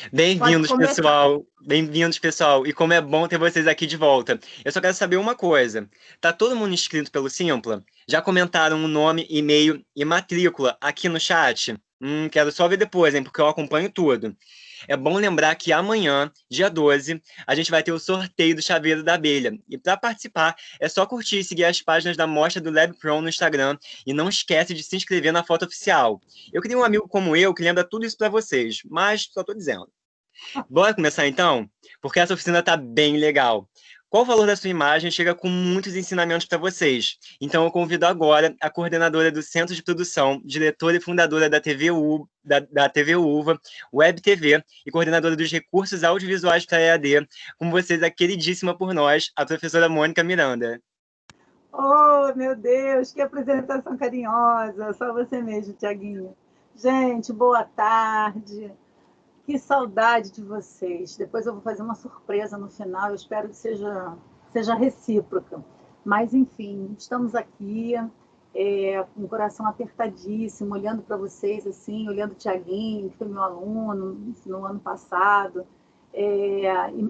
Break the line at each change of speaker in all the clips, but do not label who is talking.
Pode
Bem-vindos,
começar.
pessoal. Bem-vindos, pessoal. E como é bom ter vocês aqui de volta. Eu só quero saber uma coisa. Tá todo mundo inscrito pelo Simpla? Já comentaram o nome, e-mail e matrícula aqui no chat? Quero só ver depois, hein, porque eu acompanho tudo. É bom lembrar que amanhã, dia 12, a gente vai ter o sorteio do Chaveiro da Abelha. E para participar, é só curtir e seguir as páginas da Mostra do Lab Pro no Instagram. E não esquece de se inscrever na foto oficial. Eu queria um amigo como eu que lembra tudo isso para vocês, mas só tô dizendo. Bora começar então? Porque essa oficina tá bem legal. Qual o valor da sua imagem chega com muitos ensinamentos para vocês. Então eu convido agora a coordenadora do Centro de Produção, diretora e fundadora da da TV UVA, Web TV e coordenadora dos recursos audiovisuais para a EAD, com vocês a queridíssima por nós, a professora Mônica Miranda.
Oh, meu Deus, que apresentação carinhosa. Só você mesmo, Tiaguinho. Gente, boa tarde. Que saudade de vocês. Depois eu vou fazer uma surpresa no final. Eu espero que seja recíproca. Mas, enfim, estamos aqui com o coração apertadíssimo, olhando para vocês, assim, olhando o Tiaguinho, que foi meu aluno no ano passado. E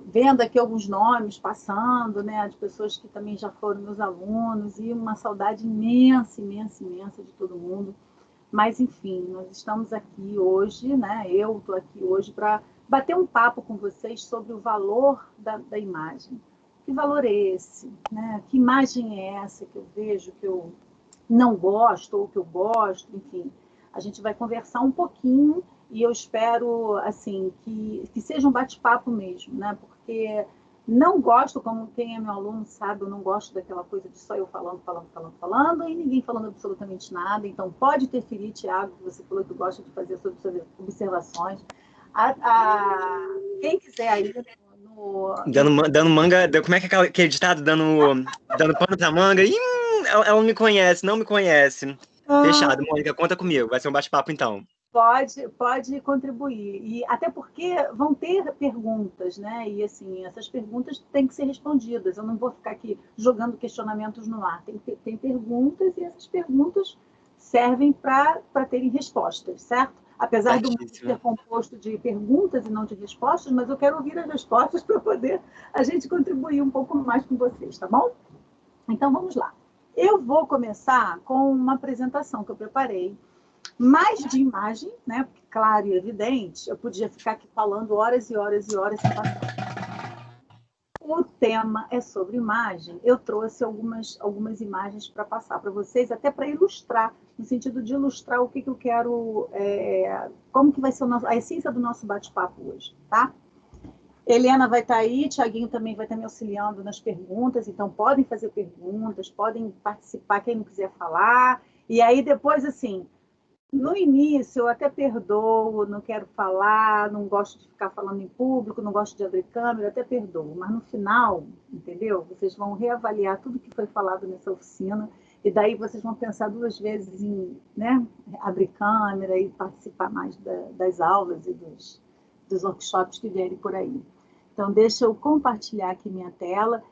vendo aqui alguns nomes passando, né, de pessoas que também já foram meus alunos, e uma saudade imensa, imensa, imensa de todo mundo. Mas, enfim, nós estamos aqui hoje, né, eu estou aqui hoje para bater um papo com vocês sobre o valor da imagem. Que valor é esse? Né? Que imagem é essa que eu vejo, que eu não gosto ou que eu gosto? Enfim, a gente vai conversar um pouquinho e eu espero assim que seja um bate-papo mesmo, né? Porque não gosto, como quem é meu aluno sabe, eu não gosto daquela coisa de só eu falando, falando, falando, falando, e ninguém falando absolutamente nada. Então, pode interferir, Tiago, que você falou que gosta de fazer suas observações. Quem quiser aí
Dando manga. Como é que é aquele ditado? Dando pano pra manga? Ih, ela não me conhece, não me conhece. Fechado, Mônica, conta comigo. Vai ser um bate-papo então.
pode contribuir. E até porque vão ter perguntas, né? E assim, essas perguntas têm que ser respondidas. Eu não vou ficar aqui jogando questionamentos no ar. Tem perguntas e essas perguntas servem para terem respostas, certo? Apesar do mundo
Certíssimo.
ser composto de perguntas e não de respostas, mas eu quero ouvir as respostas para poder a gente contribuir um pouco mais com vocês, tá bom? Então vamos lá. Eu vou começar com uma apresentação que eu preparei mais de imagem, né? Porque, claro e evidente, eu podia ficar aqui falando horas e horas e horas sem passar. O tema é sobre imagem. Eu trouxe algumas imagens para passar para vocês, até para ilustrar, no sentido de ilustrar o que eu quero, como que vai ser a essência do nosso bate-papo hoje, tá? Helena vai estar aí, Tiaguinho também vai estar me auxiliando nas perguntas, então podem fazer perguntas, podem participar, quem não quiser falar. E aí depois, assim, no início, eu até perdoo, não quero falar, não gosto de ficar falando em público, não gosto de abrir câmera, até perdoo. Mas no final, entendeu? Vocês vão reavaliar tudo que foi falado nessa oficina e daí vocês vão pensar duas vezes em, né, abrir câmera e participar mais das aulas e dos workshops que vierem por aí. Então, deixa eu compartilhar aqui minha tela.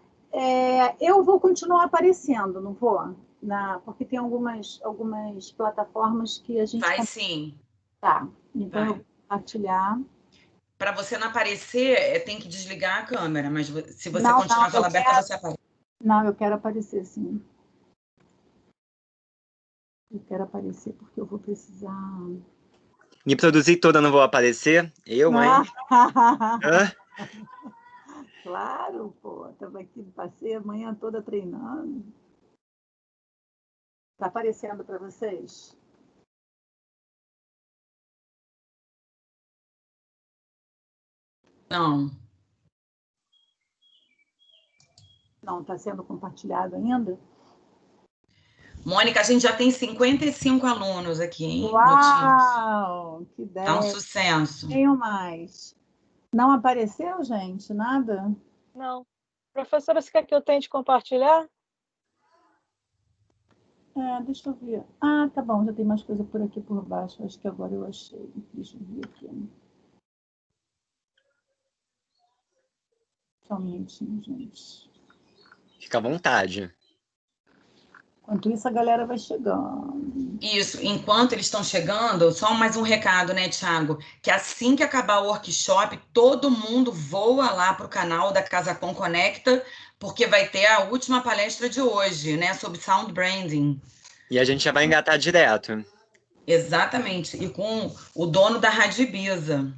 Eu vou continuar aparecendo, não vou? Porque tem algumas plataformas que a gente...
Vai sim.
Tá, então
Vai.
eu vou compartilhar.
Para você não aparecer, tem que desligar a câmera, mas se você
Não,
continuar com ela aberta, você aparece.
Não, eu quero aparecer, sim. Eu quero aparecer porque eu vou precisar...
Me produzir toda, não vou aparecer? Eu, hein? Hã?
Claro, pô. Estava aqui, passei a manhã toda treinando. Está aparecendo para vocês?
Não.
Não, está sendo compartilhado ainda?
Mônica, a gente já tem 55 alunos aqui, hein?
Uau! Que ideia!
Tá um sucesso.
Tenho mais. Não apareceu, gente? Nada?
Não. Professora, você quer que eu tente compartilhar?
Deixa eu ver. Ah, tá bom, já tem mais coisa por aqui por baixo. Acho que agora eu achei. Deixa eu ver aqui. Só um minutinho, gente.
Fica à vontade.
Enquanto isso, a galera vai chegando.
Isso, enquanto eles estão chegando, só mais um recado, né, Thiago? Que assim que acabar o workshop, todo mundo voa lá para o canal da Casa Com Conecta, porque vai ter a última palestra de hoje, né, sobre sound branding.
E a gente já vai engatar direto.
Exatamente, e com o dono da Rádio Ibiza.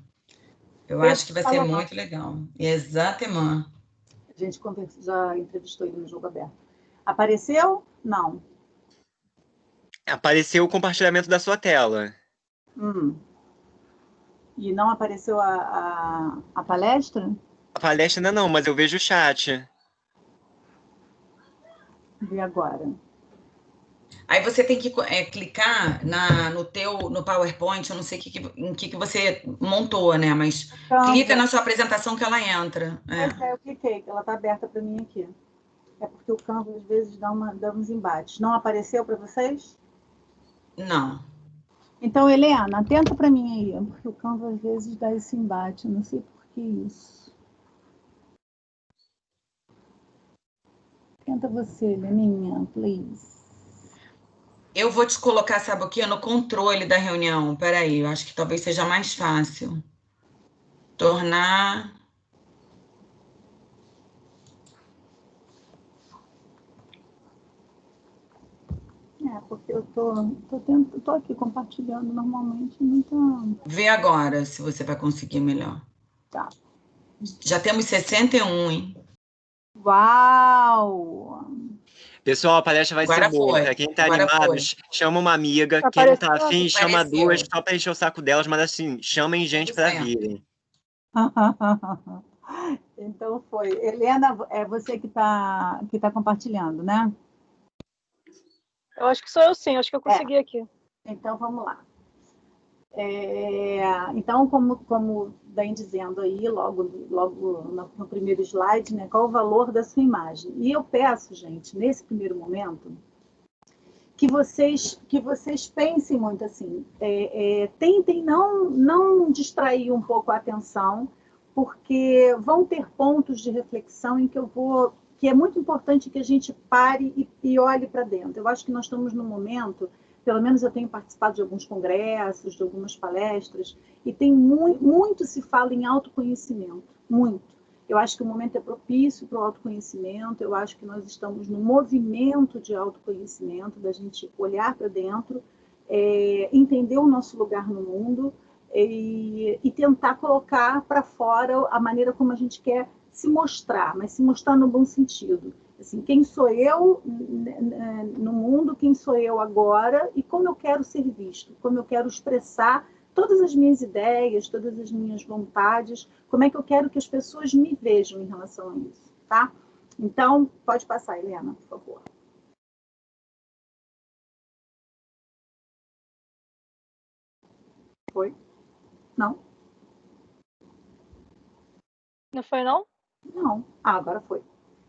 Eu acho que vai ser muito legal. Exatamente.
A gente já entrevistou ele no Jogo Aberto. Apareceu? Não.
Apareceu o compartilhamento da sua tela.
E não apareceu a palestra?
A palestra ainda não, mas eu vejo o chat.
Vê agora.
Aí você tem que clicar no PowerPoint, eu não sei em que você montou, né? Mas clica na sua apresentação que ela entra.
Eu cliquei, ela está aberta para mim aqui. É porque o Canva às vezes dá uns embates. Não apareceu para vocês?
Não.
Então, Helena, tenta para mim aí, porque o Canva às vezes dá esse embate. Não sei por que isso. Tenta você, Heleninha, please.
Eu vou te colocar, sabe o quê? No controle da reunião. Peraí, eu acho que talvez seja mais fácil. Tornar...
Porque eu tô aqui compartilhando normalmente, não tô...
Vê agora se você vai conseguir melhor.
Tá.
Já temos 61, hein?
Uau!
Pessoal, a palestra vai ser boa. Para quem tá animado, chama uma amiga. Quem não tá afim, chama duas, só para encher o saco delas, mas assim, chamem gente para virem.
Então foi. Helena, é você que tá compartilhando, né?
Eu acho que sou eu sim, acho que eu consegui aqui.
Então vamos lá. Então, como vem dizendo aí, logo no primeiro slide, né, qual o valor da sua imagem? E eu peço, gente, nesse primeiro momento, que vocês pensem muito assim, tentem não distrair um pouco a atenção, porque vão ter pontos de reflexão em que é muito importante que a gente pare e olhe para dentro. Eu acho que nós estamos num momento, pelo menos eu tenho participado de alguns congressos, de algumas palestras, e tem muito se fala em autoconhecimento, muito. Eu acho que o momento é propício para o autoconhecimento, eu acho que nós estamos no movimento de autoconhecimento, da gente olhar para dentro, entender o nosso lugar no mundo e tentar colocar para fora a maneira como a gente quer se mostrar, mas se mostrar no bom sentido. Assim, quem sou eu no mundo, quem sou eu agora e como eu quero ser visto, como eu quero expressar todas as minhas ideias, todas as minhas vontades, como é que eu quero que as pessoas me vejam em relação a isso, tá? Então, pode passar, Helena, por favor. Foi? Não?
Não foi, não?
Não. Agora foi.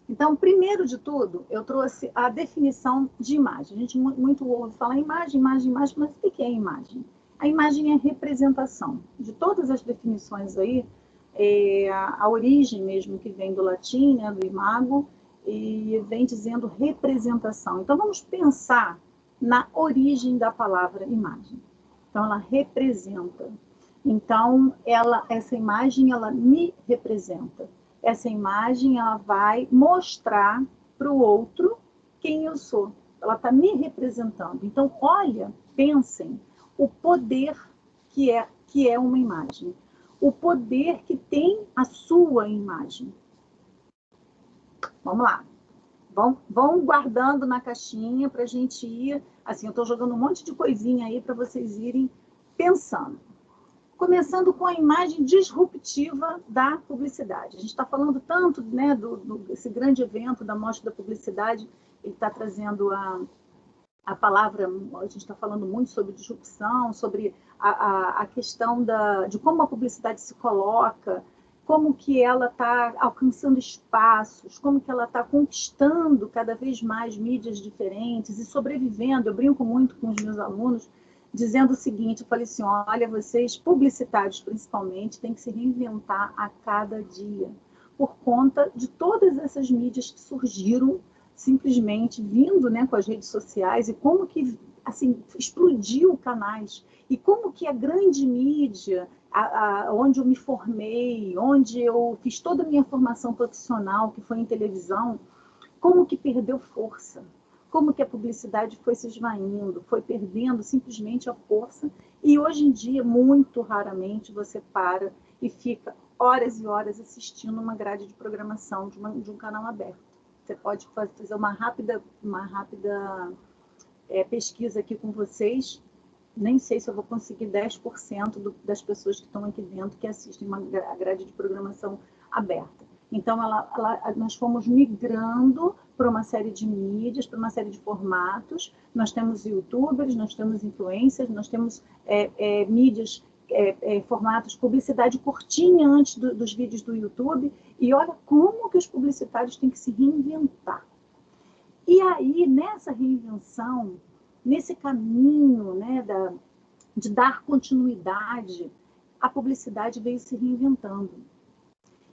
Então, primeiro de tudo, eu trouxe a definição de imagem. A gente muito ouve falar imagem, mas o que é imagem? A imagem é representação. De todas as definições aí, a origem mesmo que vem do latim, né, do imago, e vem dizendo representação. Então, vamos pensar na origem da palavra imagem. Então, ela representa. Então, essa imagem, ela me representa. Essa imagem, ela vai mostrar para o outro quem eu sou. Ela está me representando. Então, olha, pensem, o poder que é uma imagem. O poder que tem a sua imagem. Vamos lá. Vão guardando na caixinha para a gente ir... Assim, eu estou jogando um monte de coisinha aí para vocês irem pensando. Começando com a imagem disruptiva da publicidade. A gente está falando tanto, né, desse grande evento da Mostra da Publicidade, ele está trazendo a palavra, a gente está falando muito sobre disrupção, sobre a questão de como a publicidade se coloca, como que ela está alcançando espaços, como que ela está conquistando cada vez mais mídias diferentes e sobrevivendo. Eu brinco muito com os meus alunos, dizendo o seguinte, eu falei assim, olha, vocês, publicitários principalmente, têm que se reinventar a cada dia, por conta de todas essas mídias que surgiram, simplesmente vindo, né, com as redes sociais, e como que assim, explodiu canais, e como que a grande mídia, onde eu me formei, onde eu fiz toda a minha formação profissional, que foi em televisão, como que perdeu força, como que a publicidade foi se esvaindo, foi perdendo simplesmente a força, e hoje em dia, muito raramente, você para e fica horas e horas assistindo uma grade de programação de um canal aberto. Você pode fazer uma rápida pesquisa aqui com vocês, nem sei se eu vou conseguir 10% das pessoas que estão aqui dentro que assistem a grade de programação aberta. Então, nós fomos migrando para uma série de mídias, para uma série de formatos. Nós temos youtubers, nós temos influencers, nós temos mídias, formatos, publicidade curtinha antes dos vídeos do YouTube. E olha como que os publicitários têm que se reinventar. E aí, nessa reinvenção, nesse caminho, né, de dar continuidade, a publicidade veio se reinventando.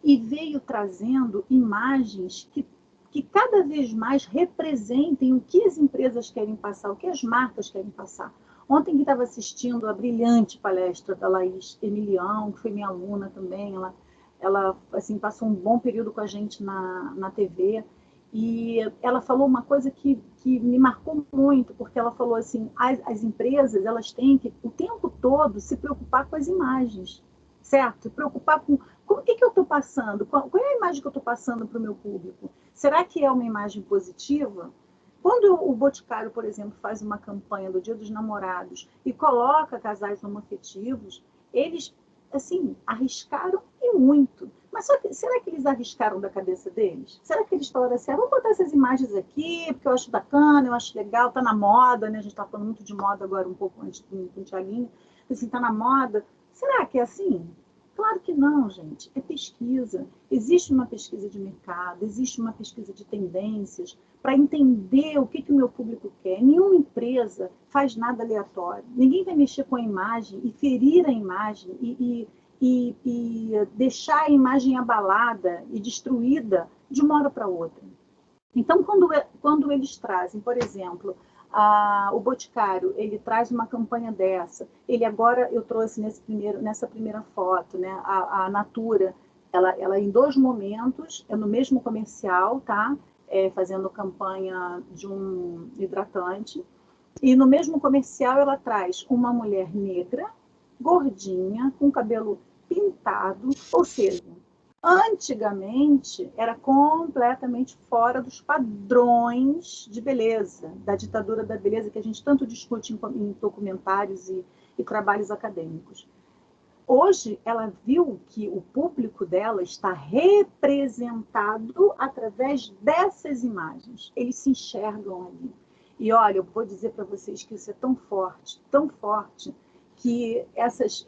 E veio trazendo imagens que cada vez mais representem o que as empresas querem passar, o que as marcas querem passar. Ontem que estava assistindo a brilhante palestra da Laís Emilião, que foi minha aluna também, ela assim, passou um bom período com a gente na TV, e ela falou uma coisa que me marcou muito, porque ela falou assim, as empresas elas têm que o tempo todo se preocupar com as imagens, certo? Preocupar com o que eu estou passando, qual é a imagem que eu estou passando para o meu público? Será que é uma imagem positiva? Quando o Boticário, por exemplo, faz uma campanha do Dia dos Namorados e coloca casais homoafetivos, eles, assim, arriscaram e muito. Mas será que eles arriscaram da cabeça deles? Será que eles falaram assim, vamos botar essas imagens aqui, porque eu acho bacana, eu acho legal, está na moda, né? A gente está falando muito de moda agora, um pouco antes com o Thiaguinho, assim, está na moda. Será que é assim? Claro que não, gente. É pesquisa. Existe uma pesquisa de mercado, existe uma pesquisa de tendências para entender o que o meu público quer. Nenhuma empresa faz nada aleatório. Ninguém vai mexer com a imagem e ferir a imagem e deixar a imagem abalada e destruída de uma hora para outra. Então, quando eles trazem, por exemplo, o Boticário, ele traz uma campanha dessa. Ele agora, eu trouxe nessa primeira foto, né, a Natura, ela em 2 momentos, no mesmo comercial, tá? Fazendo campanha de um hidratante. E no mesmo comercial ela traz uma mulher negra, gordinha, com cabelo pintado, ou seja, antigamente era completamente fora dos padrões de beleza, da ditadura da beleza que a gente tanto discute em documentários e trabalhos acadêmicos. Hoje ela viu que o público dela está representado através dessas imagens. Eles se enxergam ali. E olha, eu vou dizer para vocês que isso é tão forte, que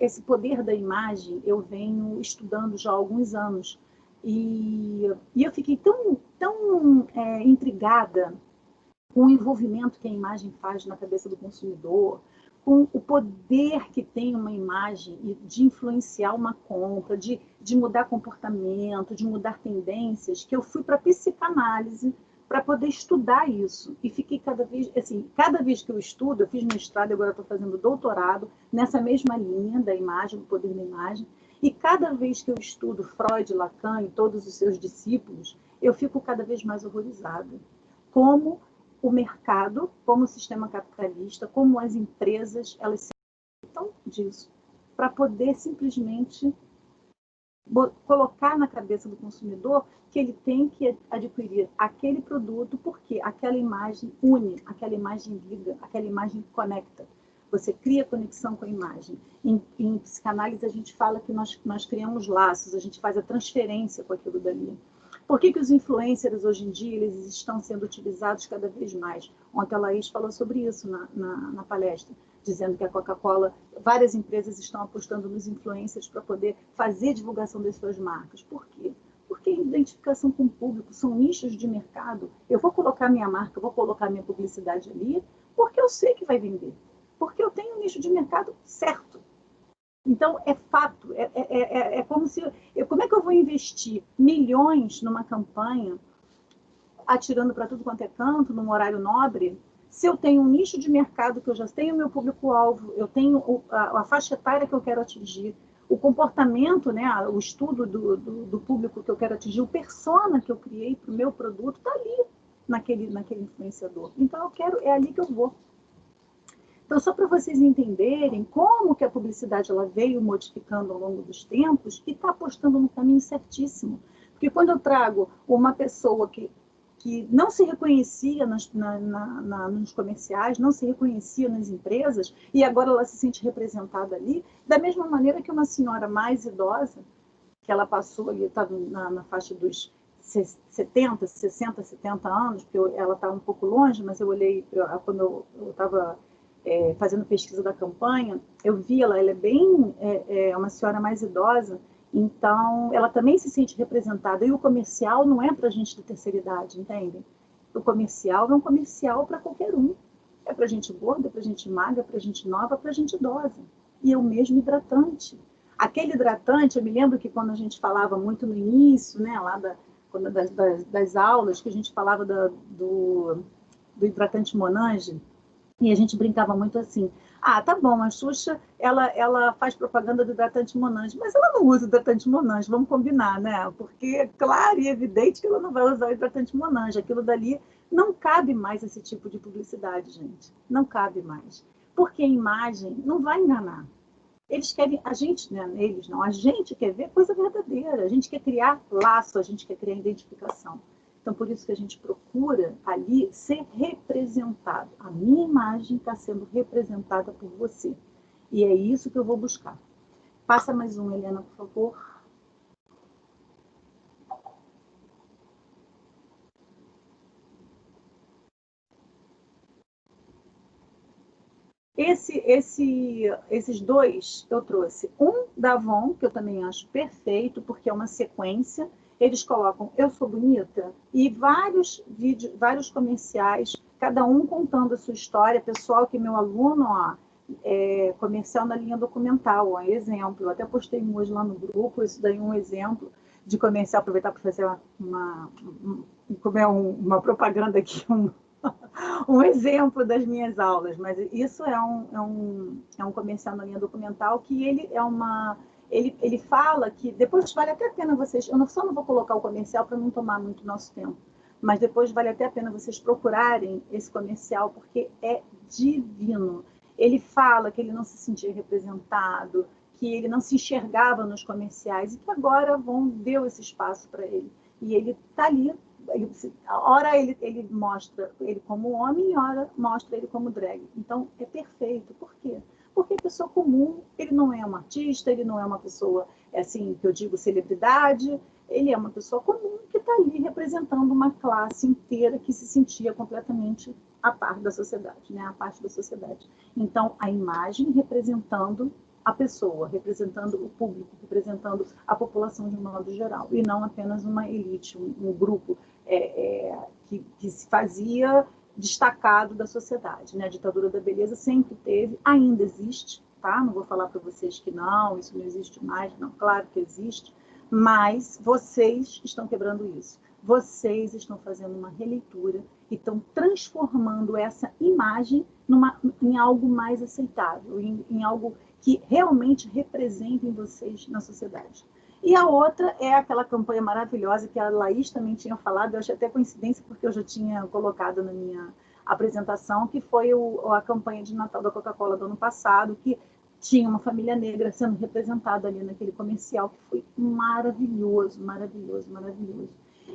esse poder da imagem eu venho estudando já há alguns anos. E eu fiquei tão intrigada com o envolvimento que a imagem faz na cabeça do consumidor, com o poder que tem uma imagem de influenciar uma compra, de mudar comportamento, de mudar tendências, que eu fui para a psicanálise para poder estudar isso. E fiquei cada vez que eu estudo, eu fiz mestrado, agora estou fazendo doutorado nessa mesma linha da imagem, do poder da imagem, e cada vez que eu estudo Freud, Lacan e todos os seus discípulos, eu fico cada vez mais horrorizada. Como o mercado, como o sistema capitalista, como as empresas, elas se aproveitam disso para poder simplesmente colocar na cabeça do consumidor que ele tem que adquirir aquele produto porque aquela imagem une, aquela imagem liga, aquela imagem conecta. Você cria conexão com a imagem. Em psicanálise a gente fala que nós criamos laços, a gente faz a transferência com aquilo dali. Por que os influencers hoje em dia eles estão sendo utilizados cada vez mais? Ontem a Laís falou sobre isso na palestra, dizendo que a Coca-Cola, várias empresas estão apostando nos influencers para poder fazer divulgação das suas marcas. Por quê? Porque identificação com o público, são nichos de mercado. Eu vou colocar minha marca, vou colocar minha publicidade ali, porque eu sei que vai vender. Porque eu tenho um nicho de mercado certo. Então, é fato, como se... Como é que eu vou investir milhões numa campanha atirando para tudo quanto é canto, num horário nobre, se eu tenho um nicho de mercado, que eu já tenho o meu público-alvo, eu tenho a faixa etária que eu quero atingir, o comportamento, né, o estudo do público que eu quero atingir, o persona que eu criei para o meu produto, está ali naquele influenciador. Então, é ali que eu vou. Então, só para vocês entenderem como que a publicidade ela veio modificando ao longo dos tempos e está apostando no caminho certíssimo. Porque quando eu trago uma pessoa que não se reconhecia nos comerciais, não se reconhecia nas empresas, e agora ela se sente representada ali, da mesma maneira que uma senhora mais idosa, que ela passou ali, está na faixa dos 70, 60, 70 anos, porque ela está um pouco longe, mas eu olhei, quando eu estava fazendo pesquisa da campanha, eu vi ela é bem, uma senhora mais idosa, então ela também se sente representada, e o comercial não é para gente de terceira idade, entendem? O comercial é um comercial para qualquer um, é para gente gorda, para gente magra, para gente nova, para gente idosa, e é o mesmo hidratante. Aquele hidratante, eu me lembro que quando a gente falava muito no início, né, lá das aulas, que a gente falava do hidratante Monange, e a gente brincava muito assim, tá bom, a Xuxa, ela faz propaganda do hidratante Monange, mas ela não usa o hidratante Monange, vamos combinar, né? Porque é claro e evidente que ela não vai usar o hidratante Monange, aquilo dali não cabe mais esse tipo de publicidade, gente, não cabe mais, porque a imagem não vai enganar. Eles querem, a gente, né, eles não, a gente quer ver coisa verdadeira, a gente quer criar laço, a gente quer criar identificação. Então, por isso que a gente procura ali ser representado. A minha imagem está sendo representada por você. E é isso que eu vou buscar. Passa mais um, Helena, por favor. Esses dois eu trouxe. Um da Avon, que eu também acho perfeito, porque é uma sequência. Eles colocam Eu Sou Bonita e vários vídeos, vários comerciais, cada um contando a sua história. Pessoal, que meu aluno, comercial na linha documental, exemplo. Eu até postei hoje lá no grupo, isso daí é um exemplo de comercial. Aproveitar para fazer uma propaganda aqui, um exemplo das minhas aulas, mas isso é um comercial na linha documental que ele fala que depois vale até a pena vocês, eu só não vou colocar o comercial para não tomar muito nosso tempo, mas depois vale até a pena vocês procurarem esse comercial, porque é divino. Ele fala que ele não se sentia representado, que ele não se enxergava nos comerciais e que agora deu esse espaço para ele. E ele está ali. Ora ele mostra ele como homem e ora mostra ele como drag. Então, é perfeito. Por quê? Porque a pessoa comum, ele não é um artista, ele não é uma pessoa, assim, que eu digo celebridade, ele é uma pessoa comum que está ali representando uma classe inteira que se sentia completamente à parte da sociedade, né? À parte da sociedade. Então, a imagem representando a pessoa, representando o público, representando a população de um modo geral, e não apenas uma elite, um grupo que se fazia destacado da sociedade, né? A ditadura da beleza sempre teve, ainda existe, tá? Não vou falar para vocês que não, isso não existe mais, não, claro que existe, mas vocês estão quebrando isso. Vocês estão fazendo uma releitura e estão transformando essa imagem em algo mais aceitável, em algo que realmente representem vocês na sociedade. E a outra é aquela campanha maravilhosa que a Laís também tinha falado, eu achei até coincidência porque eu já tinha colocado na minha apresentação, que foi a campanha de Natal da Coca-Cola do ano passado, que tinha uma família negra sendo representada ali naquele comercial, que foi maravilhoso, maravilhoso, maravilhoso.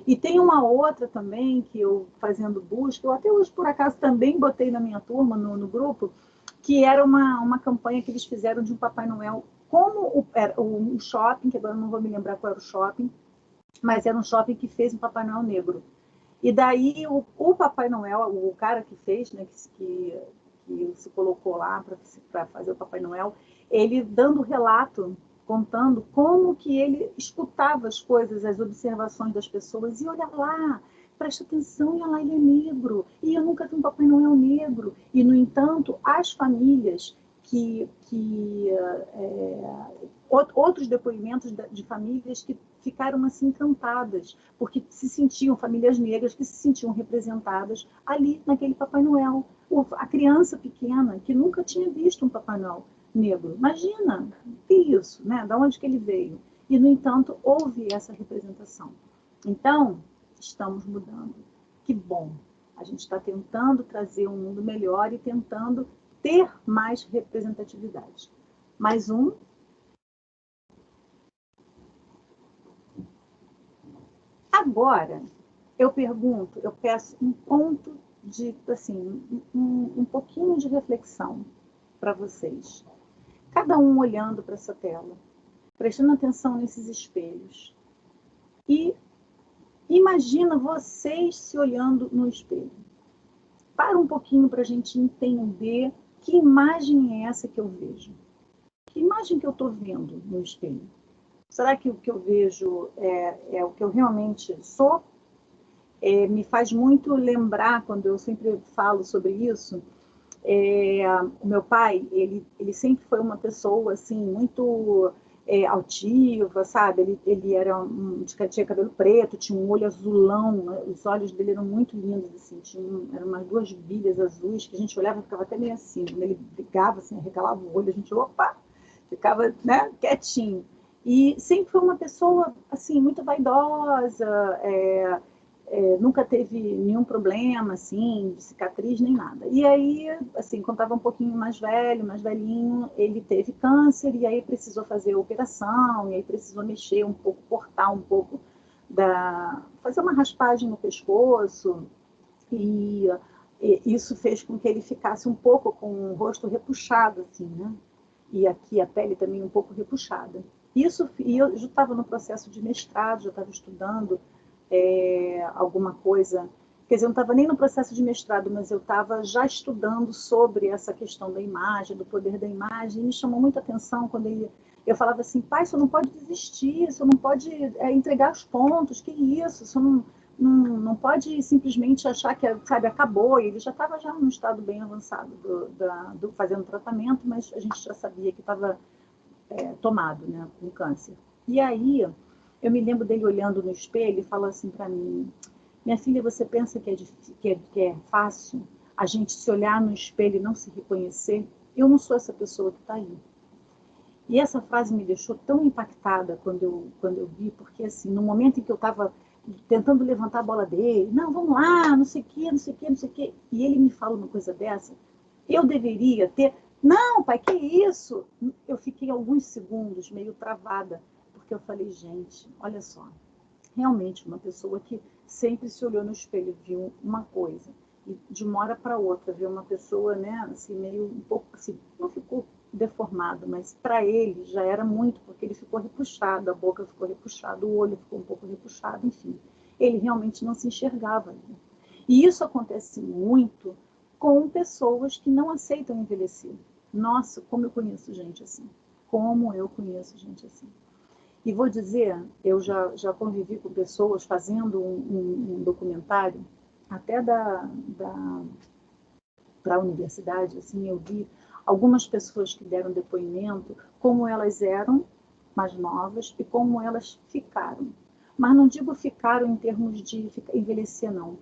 E tem uma outra também que eu, fazendo busca, eu até hoje, por acaso, também botei na minha turma, no grupo, que era uma campanha que eles fizeram de um Papai Noel, como era um shopping, que agora não vou me lembrar qual era o shopping, mas era um shopping que fez um Papai Noel negro. E daí o Papai Noel, o cara que fez, né, que se colocou lá para fazer o Papai Noel, ele dando relato, contando como que ele escutava as coisas, as observações das pessoas, e olha lá, presta atenção, olha lá, ele é negro, e eu nunca vi um Papai Noel negro. E, no entanto, as famílias outros depoimentos de famílias que ficaram assim encantadas, porque se sentiam, famílias negras que se sentiam representadas ali naquele Papai Noel. A criança pequena que nunca tinha visto um Papai Noel negro. Imagina, que isso, né? Da onde que ele veio? E, no entanto, houve essa representação. Então, estamos mudando. Que bom! A gente está tentando trazer um mundo melhor e tentando ter mais representatividade. Mais um. Agora, eu pergunto, eu peço um ponto de, assim, um pouquinho de reflexão para vocês. Cada um olhando para essa tela, prestando atenção nesses espelhos. E imagina vocês se olhando no espelho. Para um pouquinho para a gente entender que imagem é essa que eu vejo. Que imagem que eu estou vendo no espelho? Será que o que eu vejo é o que eu realmente sou? Me faz muito lembrar, quando eu sempre falo sobre isso, o meu pai, ele sempre foi uma pessoa assim, muito altiva, sabe? Ele tinha cabelo preto, tinha um olho azulão, né? Os olhos dele eram muito lindos, assim, eram umas 2 bilhas azuis, que a gente olhava e ficava até meio assim, quando ele brigava, assim, arregalava o olho, a gente, opa, ficava, né, quietinho. E sempre foi uma pessoa, assim, muito vaidosa, nunca teve nenhum problema, assim, de cicatriz nem nada. E aí, assim, quando estava um pouquinho mais velho, mais velhinho, ele teve câncer e aí precisou fazer a operação, e aí precisou mexer um pouco, cortar um pouco, fazer uma raspagem no pescoço, e isso fez com que ele ficasse um pouco com o rosto repuxado, assim, né? E aqui a pele também um pouco repuxada. E eu já estava no processo de mestrado, já estava estudando alguma coisa, quer dizer, eu não estava nem no processo de mestrado, mas eu estava já estudando sobre essa questão da imagem, do poder da imagem, e me chamou muita atenção quando eu falava assim, pai, você não pode desistir, você não pode entregar os pontos, que isso, você não pode simplesmente achar que, sabe, acabou. E ele já estava já num estado bem avançado fazendo tratamento, mas a gente já sabia que estava tomado, né, com câncer. E aí, eu me lembro dele olhando no espelho e falando assim para mim, minha filha, você pensa que é fácil a gente se olhar no espelho e não se reconhecer? Eu não sou essa pessoa que está aí. E essa frase me deixou tão impactada quando eu vi, porque assim, no momento em que eu estava tentando levantar a bola dele, não, vamos lá, não sei o quê, não sei o quê, não sei o quê, e ele me fala uma coisa dessa, eu deveria ter... Não, pai, que isso? Eu fiquei alguns segundos meio travada, porque eu falei, gente, olha só, realmente uma pessoa que sempre se olhou no espelho, viu uma coisa, e de uma hora para outra viu uma pessoa, né, assim, meio um pouco, assim, não ficou deformado, mas para ele já era muito, porque ele ficou repuxado, a boca ficou repuxada, o olho ficou um pouco repuxado, enfim, ele realmente não se enxergava ali. E isso acontece muito com pessoas que não aceitam envelhecer. Nossa, como eu conheço gente assim. Como eu conheço gente assim. E vou dizer, eu já convivi com pessoas fazendo um documentário, até para a universidade, assim, eu vi algumas pessoas que deram depoimento, como elas eram mais novas e como elas ficaram. Mas não digo ficaram em termos de envelhecer, não.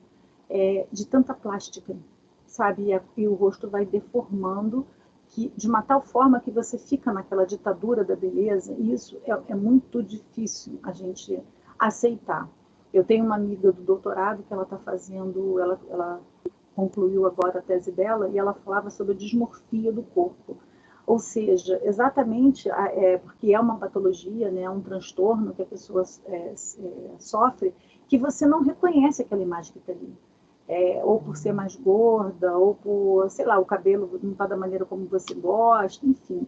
De tanta plástica, sabe? E o rosto vai deformando, de uma tal forma que você fica naquela ditadura da beleza, e isso é muito difícil a gente aceitar. Eu tenho uma amiga do doutorado que ela está fazendo, ela concluiu agora a tese dela, e ela falava sobre a dismorfia do corpo. Ou seja, exatamente porque é uma patologia, né, um transtorno que a pessoa sofre, que você não reconhece aquela imagem que está ali. Ou por ser mais gorda, ou por, sei lá, o cabelo não está da maneira como você gosta, enfim.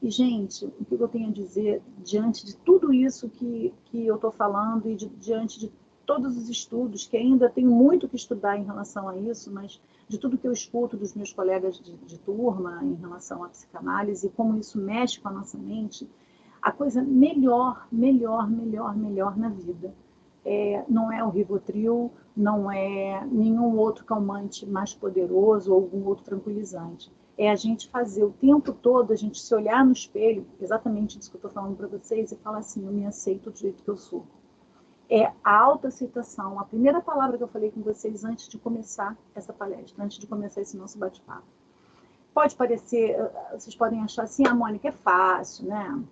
E, gente, o que eu tenho a dizer diante de tudo isso que eu estou falando e diante de todos os estudos, que ainda tenho muito que estudar em relação a isso, mas de tudo que eu escuto dos meus colegas de turma em relação à psicanálise e como isso mexe com a nossa mente, a coisa melhor na vida não é o Rivotril, não é nenhum outro calmante mais poderoso ou algum outro tranquilizante. é a gente fazer o tempo todo, a gente se olhar no espelho, exatamente isso que eu estou falando para vocês, e falar assim, eu me aceito do jeito que eu sou. É a autoaceitação, a primeira palavra que eu falei com vocês antes de começar essa palestra, antes de começar esse nosso bate-papo. Pode parecer, vocês podem achar assim, Mônica, é fácil, né?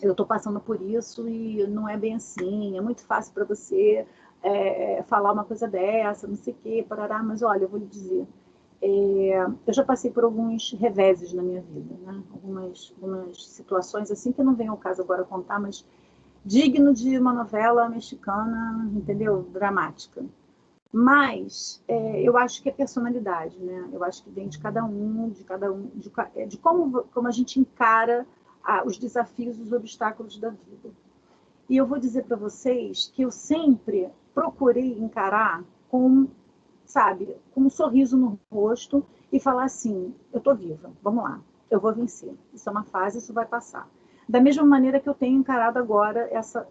Eu estou passando por isso e não é bem assim, é muito fácil para você falar uma coisa dessa, não sei o quê, parará, mas olha, eu vou lhe dizer, eu já passei por alguns reveses na minha vida, né? Algumas situações assim, que não vem ao caso agora contar, mas digno de uma novela mexicana, entendeu? Dramática. Mas eu acho que é personalidade, né? Eu acho que vem de cada um, de como a gente encara os desafios, os obstáculos da vida. E eu vou dizer para vocês que eu sempre procurei encarar com um sorriso no rosto e falar assim, eu estou viva, vamos lá, eu vou vencer. Isso é uma fase, isso vai passar. Da mesma maneira que eu tenho encarado agora essa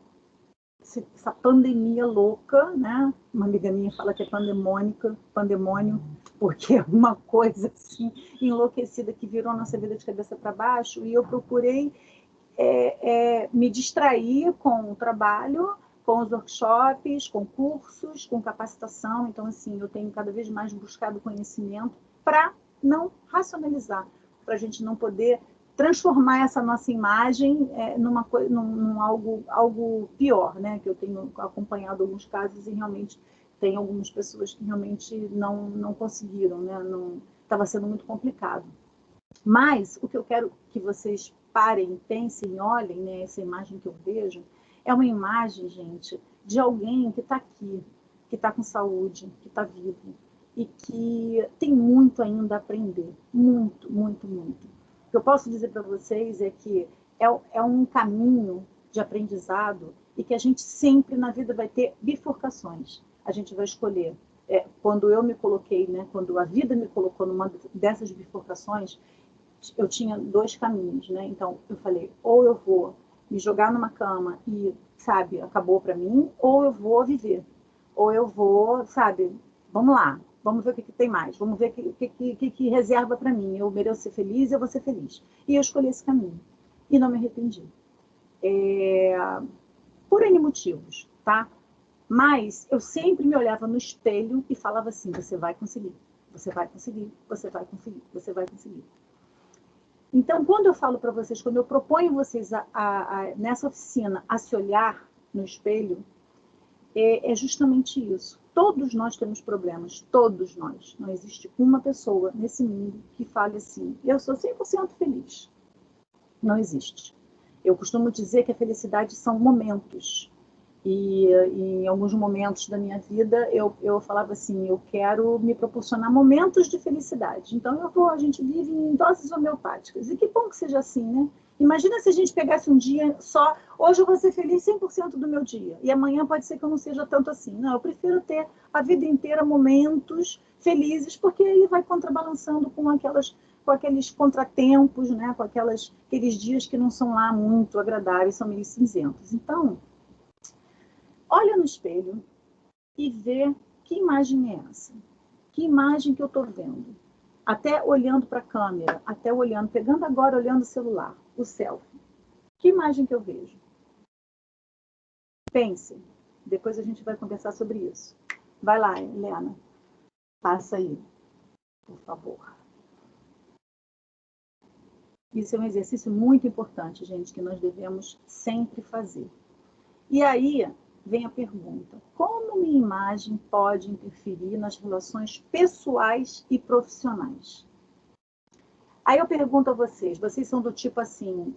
pandemia louca, né? Uma amiga minha fala que é pandemônio, porque é uma coisa assim enlouquecida que virou a nossa vida de cabeça para baixo, e eu procurei me distrair com o trabalho, com os workshops, com cursos, com capacitação. Então, assim, eu tenho cada vez mais buscado conhecimento para não racionalizar, para a gente não poder transformar essa nossa imagem num algo pior, né? Que eu tenho acompanhado alguns casos e realmente tem algumas pessoas que realmente não conseguiram, né? Estava sendo muito complicado. Mas o que eu quero que vocês parem, pensem, olhem, né? Essa imagem que eu vejo é uma imagem, gente, de alguém que está aqui, que está com saúde, que está vivo e que tem muito ainda a aprender, muito, muito, muito. O que eu posso dizer para vocês é que é um caminho de aprendizado e que a gente sempre na vida vai ter bifurcações. A gente vai escolher. Quando eu me coloquei, né, quando a vida me colocou numa dessas bifurcações, eu tinha 2 caminhos, né? Então, eu falei, ou eu vou me jogar numa cama e, acabou para mim, ou eu vou viver. Ou eu vou, vamos lá. Vamos ver o que tem mais. Vamos ver o que reserva para mim. Eu mereço ser feliz, eu vou ser feliz. E eu escolhi esse caminho. E não me arrependi. Por N motivos, tá? Mas eu sempre me olhava no espelho e falava assim, você vai conseguir. Você vai conseguir. Você vai conseguir. Você vai conseguir. Então, quando eu falo para vocês, quando eu proponho vocês nessa oficina a se olhar no espelho, é justamente isso. Todos nós temos problemas, todos nós. Não existe uma pessoa nesse mundo que fale assim, eu sou 100% feliz. Não existe. Eu costumo dizer que a felicidade são momentos. E em alguns momentos da minha vida, eu falava assim, eu quero me proporcionar momentos de felicidade. Então, a gente vive em doses homeopáticas. E que bom que seja assim, né? Imagina se a gente pegasse um dia só, hoje eu vou ser feliz 100% do meu dia, e amanhã pode ser que eu não seja tanto assim. Não, eu prefiro ter a vida inteira momentos felizes, porque aí vai contrabalançando com aqueles contratempos, né? Com aqueles dias que não são lá muito agradáveis, são meio cinzentos. Então, olha no espelho e vê que imagem é essa. Que imagem que eu estou vendo. Até olhando para a câmera, pegando agora, olhando o celular, o selfie. Que imagem que eu vejo? Pense. Depois a gente vai conversar sobre isso. Vai lá, Helena. Passa aí, por favor. Isso é um exercício muito importante, gente, que nós devemos sempre fazer. E aí vem a pergunta: como minha imagem pode interferir nas relações pessoais e profissionais? Aí eu pergunto a vocês são do tipo assim,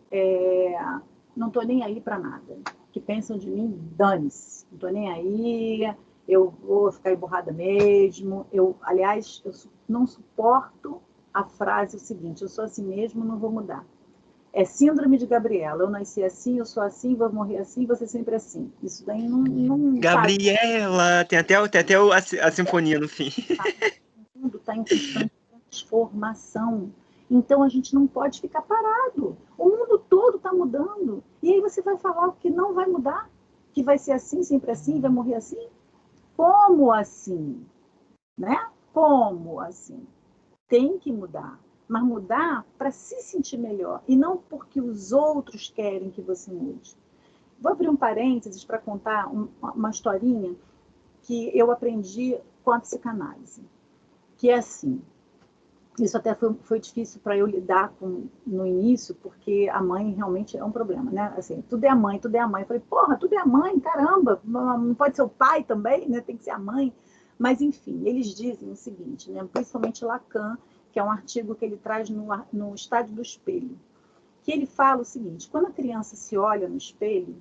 não estou nem aí para nada, que pensam de mim, dane-se, não estou nem aí, eu vou ficar emburrada mesmo. Aliás, eu não suporto a frase o seguinte, eu sou assim mesmo, não vou mudar. É síndrome de Gabriela. Eu nasci assim, eu sou assim, vou morrer assim, vou ser sempre assim. Isso daí não
Gabriela! Tem até a sinfonia no fim.
O mundo está em constante transformação. Então, a gente não pode ficar parado. O mundo todo está mudando. E aí você vai falar que não vai mudar? Que vai ser assim, sempre assim, vai morrer assim? Como assim? Né? Como assim? Tem que mudar. mas mudar para se sentir melhor, e não porque os outros querem que você mude. Vou abrir um parênteses para contar uma historinha que eu aprendi com a psicanálise, que é assim, isso até foi difícil para eu lidar com no início, porque a mãe realmente é um problema, né? Assim, tudo é a mãe, tudo é a mãe. Eu falei, porra, tudo é a mãe, caramba, não pode ser o pai também, né? Tem que ser a mãe. Mas, enfim, eles dizem o seguinte, né? Principalmente Lacan, que é um artigo que ele traz no Estádio do Espelho, que ele fala o seguinte, quando a criança se olha no espelho,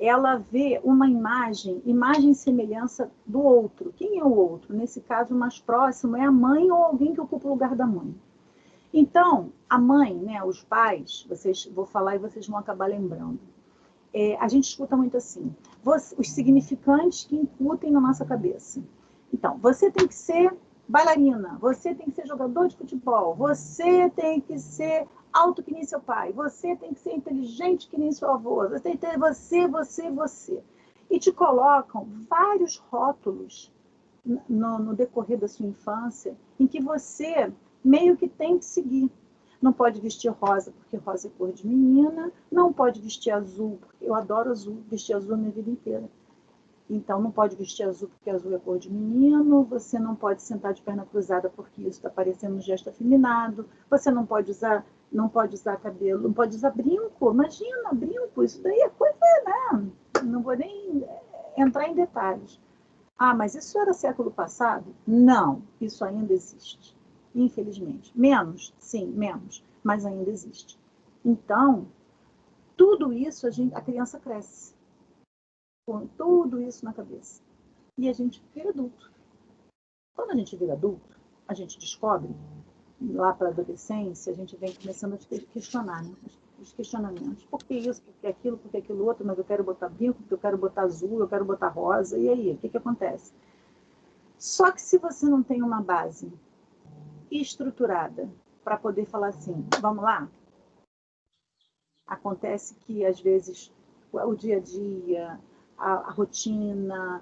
ela vê uma imagem e semelhança do outro. Quem é o outro? Nesse caso, o mais próximo é a mãe ou alguém que ocupa o lugar da mãe. Então, a mãe, né, os pais, vou falar e vocês vão acabar lembrando. A gente escuta muito assim, os significantes que incutem na nossa cabeça. Então, você tem que ser bailarina, você tem que ser jogador de futebol, você tem que ser alto que nem seu pai, você tem que ser inteligente que nem seu avô, você tem que ter você. E te colocam vários rótulos no decorrer da sua infância em que você meio que tem que seguir. Não pode vestir rosa, porque rosa é cor de menina, não pode vestir azul, porque eu adoro azul, vestir azul a minha vida inteira. Então, não pode vestir azul porque azul é cor de menino, você não pode sentar de perna cruzada porque isso está parecendo um gesto afeminado, você não pode usar cabelo, não pode usar brinco, imagina, brinco, isso daí é coisa, né? Não vou nem entrar em detalhes. Ah, mas isso era século passado? Não, isso ainda existe, infelizmente. Menos, sim, menos, mas ainda existe. Então, tudo isso a criança cresce com tudo isso na cabeça. E a gente vira adulto. Quando a gente vira adulto, a gente descobre, lá para a adolescência, a gente vem começando a questionar, né? Os questionamentos. Por que isso, por que aquilo outro, mas eu quero botar brinco, porque eu quero botar azul, eu quero botar rosa, e aí, o que acontece? Só que se você não tem uma base estruturada para poder falar assim, vamos lá? Acontece que, às vezes, o dia a dia, a rotina,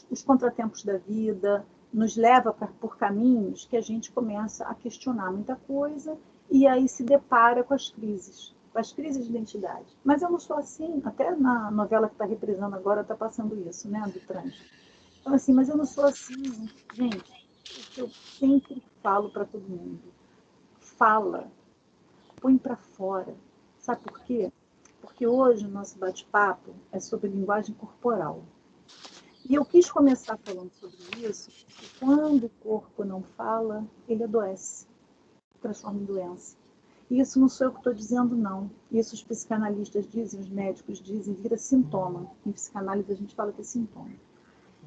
os contratempos da vida nos leva por caminhos que a gente começa a questionar muita coisa e aí se depara com as crises de identidade. Mas eu não sou assim, até na novela que está reprisando agora está passando isso, né, do trânsito. Então, assim, mas eu não sou assim, gente, o que eu sempre falo para todo mundo, fala, põe para fora. Sabe por quê? Porque hoje o nosso bate-papo é sobre linguagem corporal. E eu quis começar falando sobre isso, porque quando o corpo não fala, ele adoece, transforma em doença. E isso não sou eu que estou dizendo, não. Isso os psicanalistas dizem, os médicos dizem, vira sintoma. Em psicanálise a gente fala que é sintoma.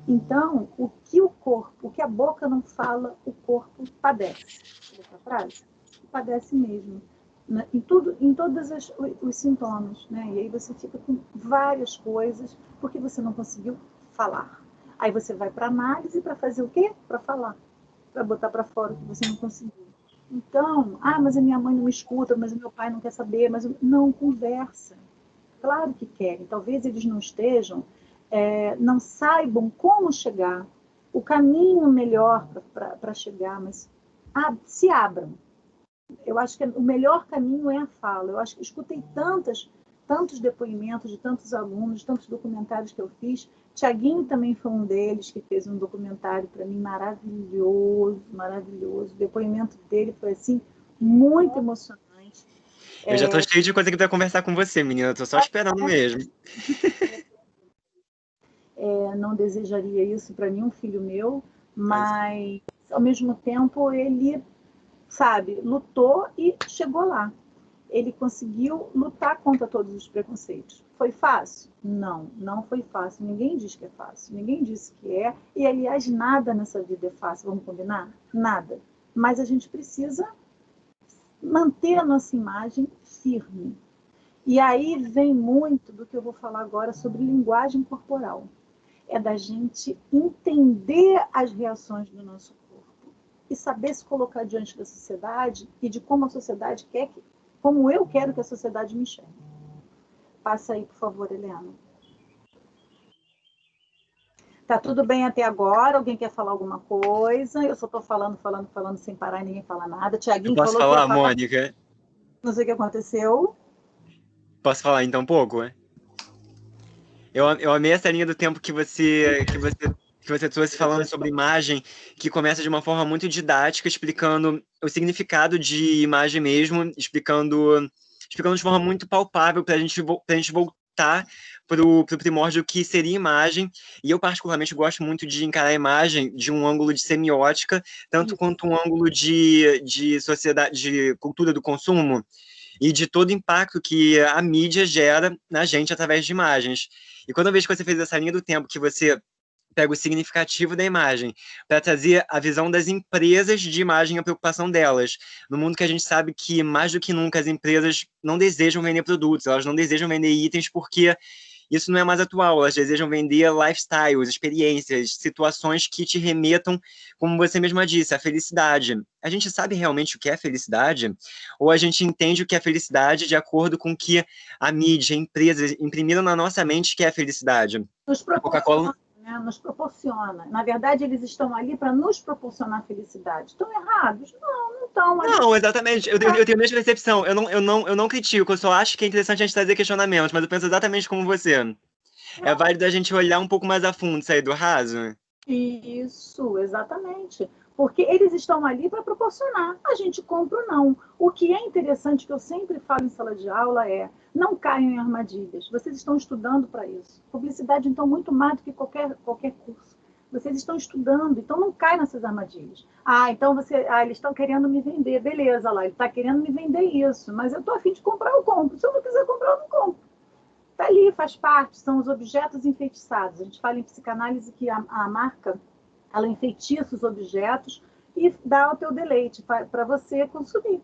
Então, o que a boca não fala, o corpo padece. Essa frase? Padece mesmo. Né? Em todos os sintomas. Né? E aí você fica com várias coisas, porque você não conseguiu falar. Aí você vai para análise para fazer o quê? Para falar. Para botar para fora o que você não conseguiu. Então, mas a minha mãe não me escuta, mas o meu pai não quer saber, mas não conversa. Claro que querem. Talvez eles não estejam, não saibam como chegar, o caminho melhor para chegar, mas se abram. Eu acho que o melhor caminho é a fala. Eu acho que escutei tantos depoimentos de tantos alunos, tantos documentários que eu fiz. Tiaguinho também foi um deles que fez um documentário para mim maravilhoso, maravilhoso. O depoimento dele foi assim muito emocionante.
Eu já tô cheio de coisa aqui para conversar com você, menina. Tô só esperando mesmo.
Não desejaria isso para nenhum filho meu, mas ao mesmo tempo ele, sabe, lutou e chegou lá. Ele conseguiu lutar contra todos os preconceitos. Foi fácil? Não, não foi fácil. Ninguém diz que é fácil, ninguém disse que é. E, aliás, nada nessa vida é fácil, vamos combinar? Nada. Mas a gente precisa manter a nossa imagem firme. E aí vem muito do que eu vou falar agora sobre linguagem corporal. É da gente entender as reações do nosso corpo e saber se colocar diante da sociedade e de como a sociedade quer como eu quero que a sociedade me enxergue. Passa aí, por favor, Helena. Tá tudo bem até agora? Alguém quer falar alguma coisa? Eu só estou falando sem parar e ninguém fala nada.
Eu
Tiaguinho
posso
falou que ia
falar,
falar,
Mônica?
não sei o que aconteceu.
Posso falar, então, um pouco? Eu amei essa linha do tempo que você trouxe falando sobre imagem, que começa de uma forma muito didática, explicando o significado de imagem mesmo, explicando de forma muito palpável para a gente voltar para o primórdio que seria imagem. E eu, particularmente, gosto muito de encarar a imagem de um ângulo de semiótica, tanto quanto um ângulo de sociedade, de cultura do consumo e de todo o impacto que a mídia gera na gente através de imagens. E quando eu vejo que você fez essa linha do tempo, que você pega o significativo da imagem para trazer a visão das empresas de imagem e a preocupação delas. No mundo que a gente sabe que, mais do que nunca, as empresas não desejam vender produtos, elas não desejam vender itens porque isso não é mais atual, elas desejam vender lifestyles, experiências, situações que te remetam, como você mesma disse, à felicidade. A gente sabe realmente o que é felicidade? Ou a gente entende o que é felicidade de acordo com o que a mídia, a empresa imprimiram na nossa mente que é felicidade?
Nos
A Coca-Cola...
proporciona, né? Nos proporciona. Na verdade, eles estão ali para nos proporcionar felicidade. Estão errados? Não estão.
Não, exatamente. Eu tenho a mesma percepção. Eu não critico, eu só acho que é interessante a gente trazer questionamentos, mas eu penso exatamente como você. É válido a gente olhar um pouco mais a fundo, sair do raso.
Isso, exatamente. Porque eles estão ali para proporcionar. A gente compra ou não. O que é interessante, que eu sempre falo em sala de aula, é não caiam em armadilhas. Vocês estão estudando para isso. Publicidade, então, muito mais do que qualquer curso. Vocês estão estudando, então não cai nessas armadilhas. Então eles estão querendo me vender. Beleza, lá, ele está querendo me vender isso, mas eu estou a fim de comprar, eu compro. Se eu não quiser comprar, eu não compro. Está ali, faz parte, são os objetos enfeitiçados. A gente fala em psicanálise que a marca, ela enfeitiça os objetos e dá o teu deleite para você consumir.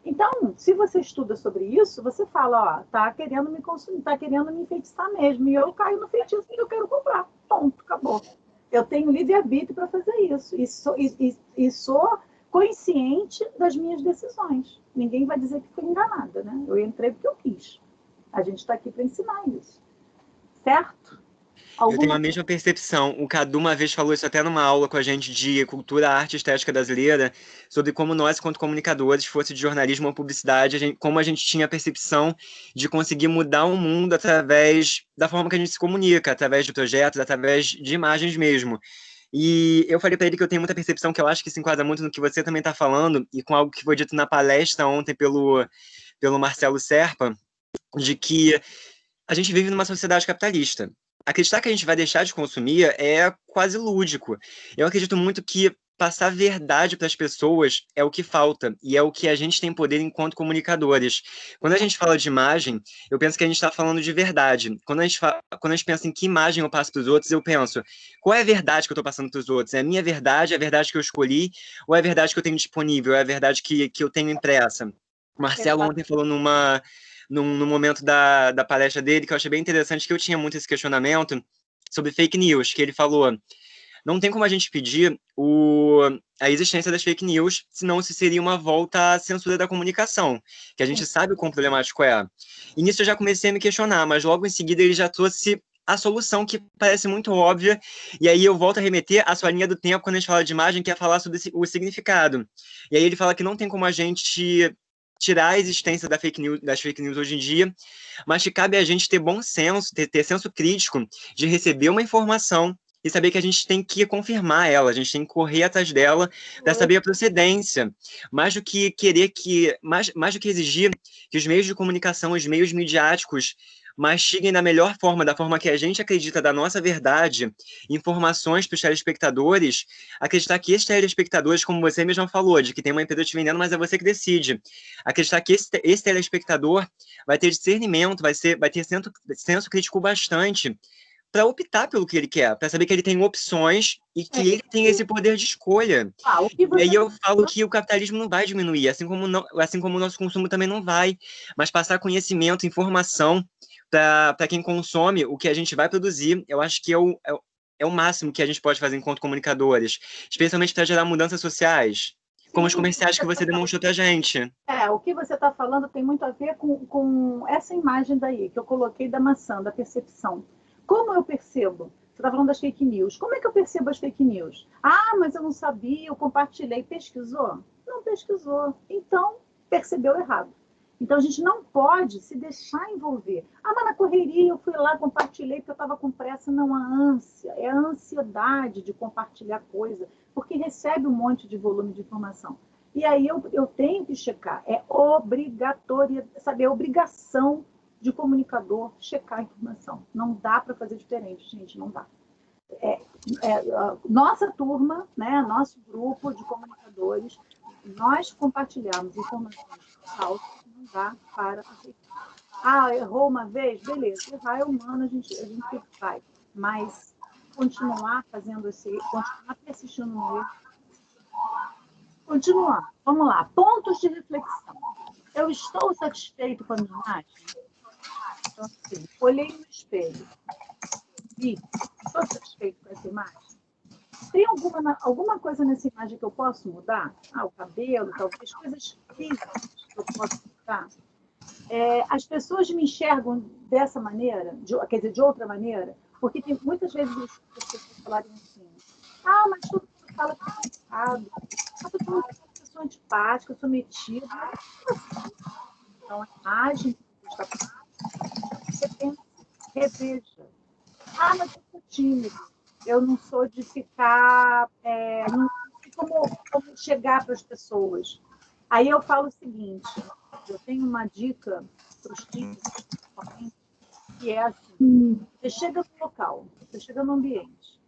Então, se você estuda sobre isso, você fala, tá querendo me consumir, tá querendo me enfeitiçar mesmo, e eu caio no feitiço que eu quero comprar. Ponto, acabou. Eu tenho livre-arbítrio para fazer isso, e sou consciente das minhas decisões. Ninguém vai dizer que fui enganada, né? Eu entrei porque eu quis. A gente está aqui para ensinar isso. Certo?
Eu tenho a mesma percepção. O Cadu uma vez falou isso até numa aula com a gente de cultura, arte e estética brasileira, sobre como nós, enquanto comunicadores, fosse de jornalismo ou publicidade, como a gente tinha a percepção de conseguir mudar o mundo através da forma que a gente se comunica, através de projetos, através de imagens mesmo. E eu falei para ele que eu tenho muita percepção, que eu acho que se enquadra muito no que você também está falando, e com algo que foi dito na palestra ontem pelo Marcelo Serpa, de que a gente vive numa sociedade capitalista. Acreditar que a gente vai deixar de consumir é quase lúdico. Eu acredito muito que passar verdade para as pessoas é o que falta, e é o que a gente tem poder enquanto comunicadores. Quando a gente fala de imagem, eu penso que a gente está falando de verdade. Quando a gente pensa em que imagem eu passo para os outros, eu penso, qual é a verdade que eu estou passando para os outros? É a minha verdade, é a verdade que eu escolhi, ou é a verdade que eu tenho disponível, é a verdade que eu tenho impressa? O Marcelo ontem falou no momento da palestra dele, que eu achei bem interessante, que eu tinha muito esse questionamento sobre fake news, que ele falou, não tem como a gente pedir a existência das fake news, senão isso seria uma volta à censura da comunicação, que a gente sabe o quão problemático é. E nisso eu já comecei a me questionar, mas logo em seguida ele já trouxe a solução, que parece muito óbvia, e aí eu volto a remeter à sua linha do tempo, quando a gente fala de imagem, que é falar sobre o significado. E aí ele fala que não tem como a gente tirar a existência das fake news hoje em dia, mas que cabe a gente ter bom senso, ter senso crítico de receber uma informação e saber que a gente tem que confirmar ela, a gente tem que correr atrás dela para saber a procedência, mais do que mais do que exigir que os meios de comunicação, os meios midiáticos mastiguem da melhor forma, da forma que a gente acredita da nossa verdade, informações para os telespectadores, acreditar que esses telespectadores, como você mesmo falou, de que tem uma empresa te vendendo, mas é você que decide. Acreditar que esse telespectador vai ter discernimento, vai ter senso crítico bastante para optar pelo que ele quer, para saber que ele tem opções e que ele tem esse poder de escolha. E aí eu falo que o capitalismo não vai diminuir, assim como o nosso consumo também não vai, mas passar conhecimento, informação para quem consome o que a gente vai produzir, eu acho que é o máximo que a gente pode fazer enquanto comunicadores, especialmente para gerar mudanças sociais, como os comerciais que você demonstrou para a gente.
O que você está falando tem muito a ver com essa imagem daí, que eu coloquei da maçã, da percepção. Como eu percebo? Você está falando das fake news. Como é que eu percebo as fake news? Ah, mas eu não sabia, eu compartilhei. Pesquisou? Não pesquisou. Então, percebeu errado. Então, a gente não pode se deixar envolver. Ah, mas na correria eu fui lá, compartilhei porque eu estava com pressa. Não, a ânsia. É a ansiedade de compartilhar coisa, porque recebe um monte de volume de informação. E aí eu tenho que checar. É obrigatória, sabe? É obrigação de comunicador checar a informação. Não dá para fazer diferente, gente, não dá. Nossa turma, né, nosso grupo de comunicadores, nós compartilhamos informações falsas, não dá para aceitar. Ah, errou uma vez? Beleza, errar é humano, a gente vai. Mas continuar fazendo continuar persistindo no erro. Continuar. Vamos lá. Pontos de reflexão. Eu estou satisfeito com a minha imagem? Então, assim, olhei no espelho. Vi, estou satisfeito com essa imagem? Tem alguma coisa nessa imagem que eu posso mudar? Ah, o cabelo, talvez, coisas físicas que eu posso mudar. As pessoas me enxergam dessa maneira, quer dizer, de outra maneira, porque tem muitas vezes as pessoas falarem assim, ah, mas todo mundo fala que eu sou errado, todo mundo fala que eu sou antipática, eu sou metida. Então, a imagem que você está passando, você pensa, reveja. Ah, mas eu sou tímido. Eu não sou de ficar... não sei como chegar para as pessoas. Aí eu falo o seguinte, eu tenho uma dica para os tímidos, que é assim, você chega no local, você chega no ambiente,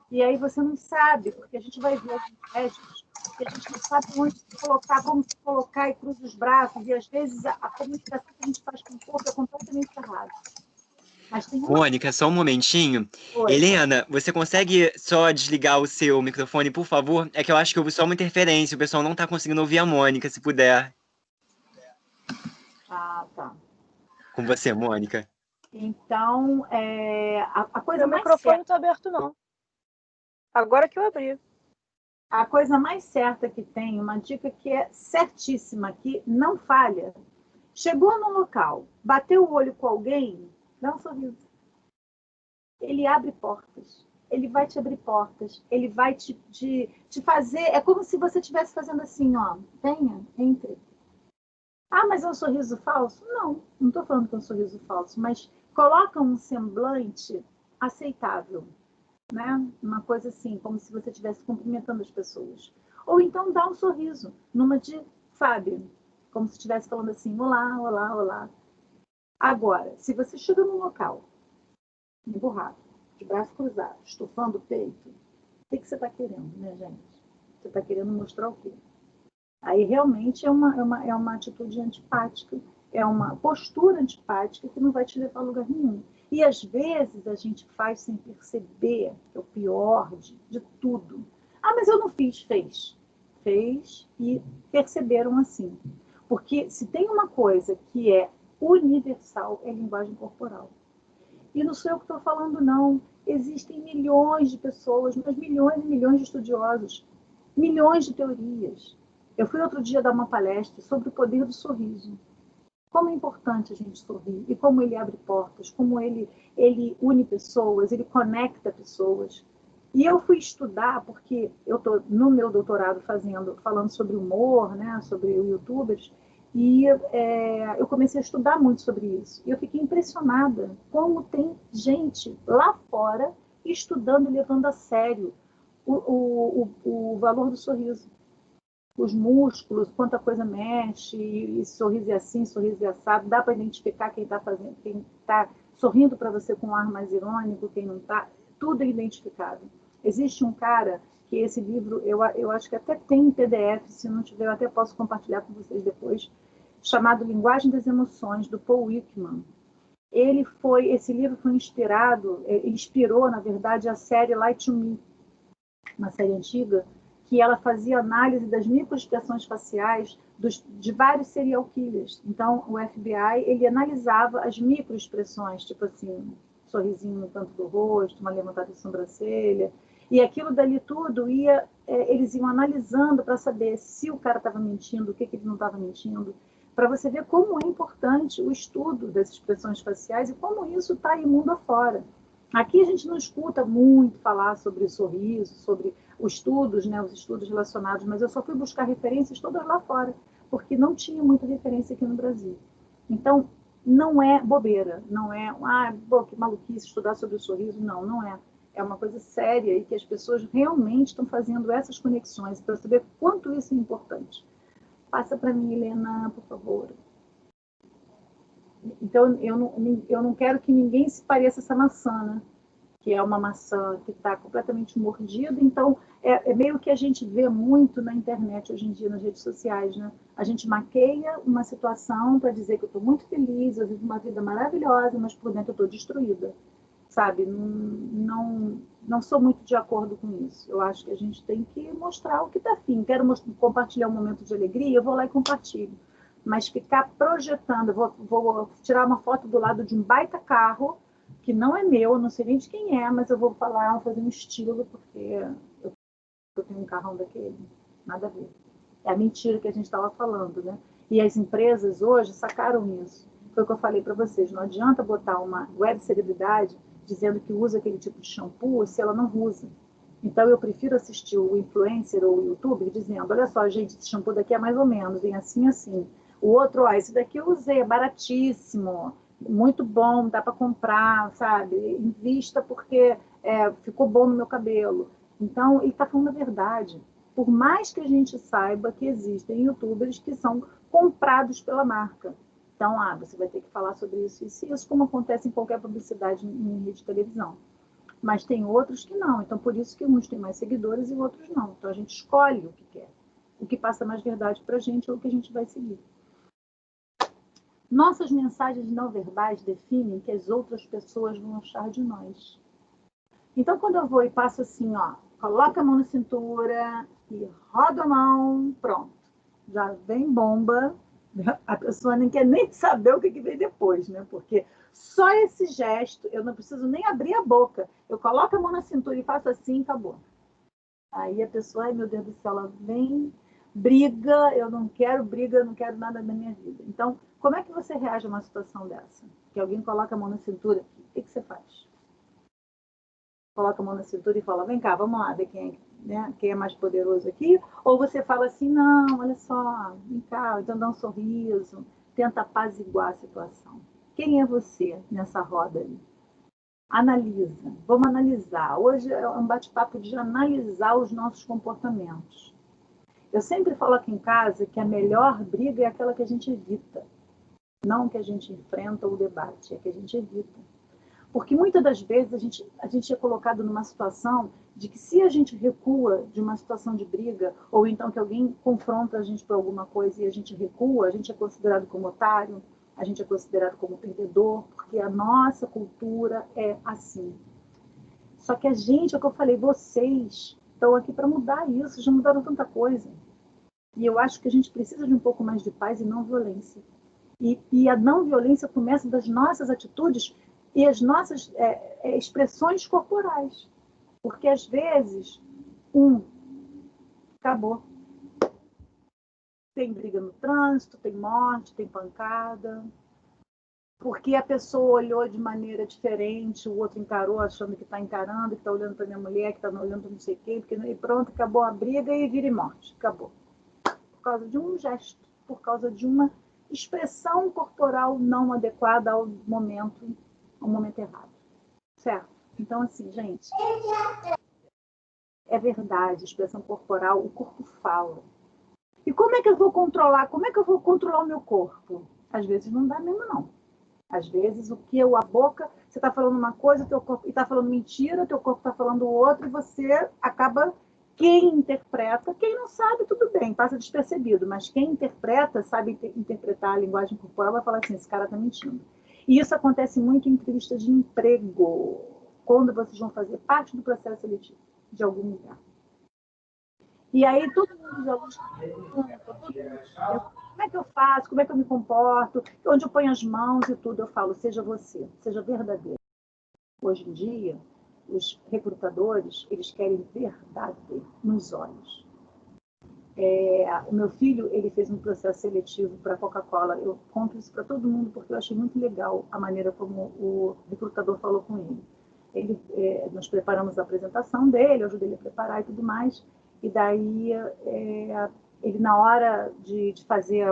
e aí você não sabe, porque a gente vai ver as imagens, e a gente não sabe onde se colocar, como se colocar, e cruza os braços, e às vezes a comunicação que a gente faz com o corpo é completamente errada.
Mônica, só um momentinho.
Oi.
Helena, você consegue só desligar o seu microfone, por favor? É que eu acho que houve só uma interferência, o pessoal não está conseguindo ouvir a Mônica, se puder.
Ah, tá.
Com você, Mônica.
Então, a coisa
Meu
mais
microfone não
certa...
está aberto, não. Agora que eu abri.
A coisa mais certa que tem, uma dica que é certíssima, que não falha. Chegou no local, bateu o olho com alguém, dá um sorriso. Ele abre portas. Ele vai te abrir portas. Ele vai te fazer... É como se você estivesse fazendo assim, ó. Venha, entre. Ah, mas é um sorriso falso? Não estou falando que é um sorriso falso, mas coloca um semblante aceitável, né? Uma coisa assim, como se você estivesse cumprimentando as pessoas. Ou então dá um sorriso, numa de Fábio, como se estivesse falando assim, olá, olá, olá. Agora, se você chega num local, emburrado, de braço cruzado, estufando o peito, o que você está querendo, né, gente? Você está querendo mostrar o quê? Aí realmente é uma atitude antipática, é uma postura antipática que não vai te levar a lugar nenhum. E às vezes a gente faz sem perceber, que é o pior de tudo. Ah, mas eu não fiz. Fez e perceberam assim. Porque se tem uma coisa que é universal, é linguagem corporal. E não sou eu que estou falando, não. Existem milhões de pessoas, mas milhões e milhões de estudiosos, milhões de teorias. Eu fui outro dia dar uma palestra sobre o poder do sorriso. Como é importante a gente sorrir e como ele abre portas, como ele une pessoas, ele conecta pessoas. E eu fui estudar, porque eu estou no meu doutorado falando sobre humor, né, sobre youtubers, e eu comecei a estudar muito sobre isso. E eu fiquei impressionada como tem gente lá fora estudando e levando a sério o valor do sorriso. Os músculos, quanta coisa mexe, e sorriso é assim, sorriso é assado, dá para identificar quem está sorrindo para você com um ar mais irônico, quem não está, tudo é identificado. Existe um cara que esse livro, eu acho que até tem em PDF, se não tiver, eu até posso compartilhar com vocês depois, chamado Linguagem das Emoções, do Paul Ekman. Esse livro foi inspirou, na verdade, a série Lie to Me, uma série antiga, que ela fazia análise das microexpressões faciais de vários serial killers. Então, o FBI, ele analisava as microexpressões, tipo assim, sorrisinho no canto do rosto, uma levantada de sobrancelha, e aquilo dali tudo eles iam analisando para saber se o cara estava mentindo, o que ele não estava mentindo, para você ver como é importante o estudo das expressões faciais e como isso está aí mundo afora. Aqui a gente não escuta muito falar sobre o sorriso, sobre os estudos, né, os estudos relacionados, mas eu só fui buscar referências todas lá fora, porque não tinha muita referência aqui no Brasil. Então, não é bobeira, não é, que maluquice estudar sobre o sorriso, não é. É uma coisa séria e que as pessoas realmente estão fazendo essas conexões para saber quanto isso é importante. Passa para mim, Helena, por favor. Então, eu não quero que ninguém se pareça essa maçã, né? Que é uma maçã que está completamente mordida. Então, é meio que a gente vê muito na internet hoje em dia, nas redes sociais, né? A gente maqueia uma situação para dizer que eu estou muito feliz, eu vivo uma vida maravilhosa, mas por dentro eu estou destruída, sabe? Não sou muito de acordo com isso. Eu acho que a gente tem que mostrar o que está afim. Quero compartilhar um momento de alegria, eu vou lá e compartilho. Mas ficar projetando, vou tirar uma foto do lado de um baita carro, que não é meu, não sei nem de quem é, mas eu vou fazer um estilo, porque eu tenho um carrão daquele. Nada a ver. É a mentira que a gente estava falando, né? E as empresas hoje sacaram isso. Foi o que eu falei para vocês. Não adianta botar uma web celebridade dizendo que usa aquele tipo de shampoo se ela não usa. Então, eu prefiro assistir o influencer ou o youtuber dizendo, olha só, gente, esse shampoo daqui é mais ou menos, vem assim, assim. O outro, esse daqui eu usei, é baratíssimo, muito bom, dá para comprar, sabe? Invista porque ficou bom no meu cabelo. Então, ele está falando a verdade. Por mais que a gente saiba que existem youtubers que são comprados pela marca. Então, você vai ter que falar sobre isso e isso, como acontece em qualquer publicidade em rede de televisão. Mas tem outros que não. Então, por isso que uns têm mais seguidores e outros não. Então, a gente escolhe o que quer. O que passa mais verdade para a gente é o que a gente vai seguir. Nossas mensagens não verbais definem que as outras pessoas vão achar de nós. Então, quando eu vou e passo assim, coloca a mão na cintura e roda a mão, pronto. Já vem bomba. A pessoa nem quer nem saber o que vem depois, né? Porque só esse gesto, eu não preciso nem abrir a boca. Eu coloco a mão na cintura e faço assim, acabou. Aí a pessoa, ai meu Deus do céu, ela vem, briga, eu não quero briga, eu não quero nada na minha vida. Então, como é que você reage a uma situação dessa? Que alguém coloca a mão na cintura, o que você faz? Coloca a mão na cintura e fala, vem cá, vamos lá, ver quem é mais poderoso aqui? Ou você fala assim, não, olha só, vem cá, então dá um sorriso, tenta apaziguar a situação. Quem é você nessa roda aí? Analisa, vamos analisar. Hoje é um bate-papo de analisar os nossos comportamentos. Eu sempre falo aqui em casa que a melhor briga é aquela que a gente evita. Não que a gente enfrenta ou debate, é que a gente evita. Porque muitas das vezes a gente é colocado numa situação de que se a gente recua de uma situação de briga, ou então que alguém confronta a gente por alguma coisa e a gente recua, a gente é considerado como otário, a gente é considerado como perdedor, porque a nossa cultura é assim. Só que a gente, é o que eu falei, vocês estão aqui para mudar isso, já mudaram tanta coisa. E eu acho que a gente precisa de um pouco mais de paz e não violência. E a não violência começa das nossas atitudes e as nossas expressões corporais. Porque, às vezes, acabou. Tem briga no trânsito, tem morte, tem pancada. Porque a pessoa olhou de maneira diferente, o outro encarou achando que está encarando, que está olhando para minha mulher, que está olhando para não sei quem, e pronto, acabou a briga e vira e morte. Acabou. Por causa de um gesto, por causa de uma expressão corporal não adequada ao momento errado. Certo? Então, assim, gente, é verdade, expressão corporal, o corpo fala. E como é que eu vou controlar? Como é que eu vou controlar o meu corpo? Às vezes não dá mesmo, não. Às vezes a boca, você está falando uma coisa, teu corpo está falando mentira, teu corpo está falando outra, e você acaba. Quem interpreta, quem não sabe, tudo bem, passa despercebido, mas quem interpreta, sabe interpretar a linguagem corporal, vai falar assim, esse cara está mentindo. E isso acontece muito em entrevista de emprego, quando vocês vão fazer parte do processo seletivo de algum lugar. E aí todo mundo já como é que eu faço, como é que eu me comporto, onde eu ponho as mãos e tudo, eu falo, seja você, seja verdadeiro. Hoje em dia, os recrutadores, eles querem verdade nos olhos. O meu filho, ele fez um processo seletivo para a Coca-Cola. Eu conto isso para todo mundo porque eu achei muito legal a maneira como o recrutador falou com ele. nós preparamos a apresentação dele, eu ajudei ele a preparar e tudo mais, e daí ele, na hora de fazer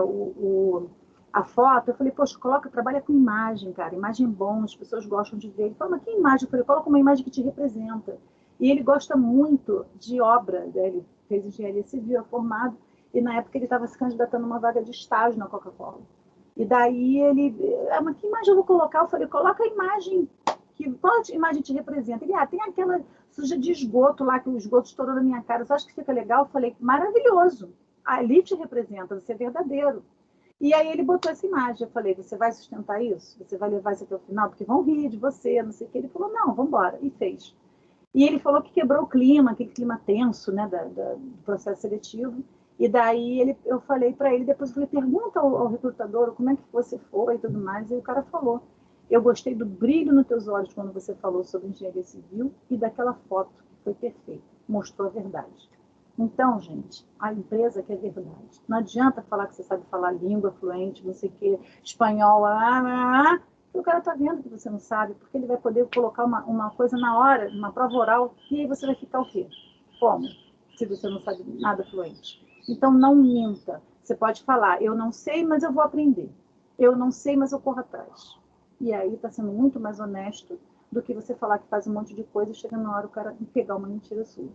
a foto, eu falei, poxa, trabalha com imagem, cara, imagem bom, as pessoas gostam de ver. Ele falou, mas que imagem? Eu falei, coloca uma imagem que te representa. E ele gosta muito de obra, né? Ele fez engenharia civil, é formado, e na época ele estava se candidatando a uma vaga de estágio na Coca-Cola. E daí ele, mas que imagem eu vou colocar? Eu falei, coloca a imagem, qual imagem te representa? Ele, tem aquela suja de esgoto lá, que o esgoto estourou na minha cara, você acha que fica legal? Eu falei, maravilhoso, ali te representa, você é verdadeiro. E aí ele botou essa imagem, eu falei, você vai sustentar isso? Você vai levar isso até o final? Porque vão rir de você, não sei o que. Ele falou, não, vamos embora, e fez. E ele falou que quebrou o clima, aquele clima tenso, né, do processo seletivo. E daí eu falei para ele, depois eu falei, pergunta ao recrutador como é que você foi e tudo mais. E o cara falou, eu gostei do brilho nos teus olhos quando você falou sobre engenharia civil e daquela foto, que foi perfeita, mostrou a verdade. Então, gente, a empresa quer verdade. Não adianta falar que você sabe falar língua fluente, não sei o quê, espanhol, o cara está vendo que você não sabe, porque ele vai poder colocar uma coisa na hora, uma prova oral, e aí você vai ficar o quê? Como? Se você não sabe nada fluente. Então, não minta. Você pode falar, eu não sei, mas eu vou aprender. Eu não sei, mas eu corro atrás. E aí está sendo muito mais honesto do que você falar que faz um monte de coisa e chega na hora o cara pegar uma mentira sua.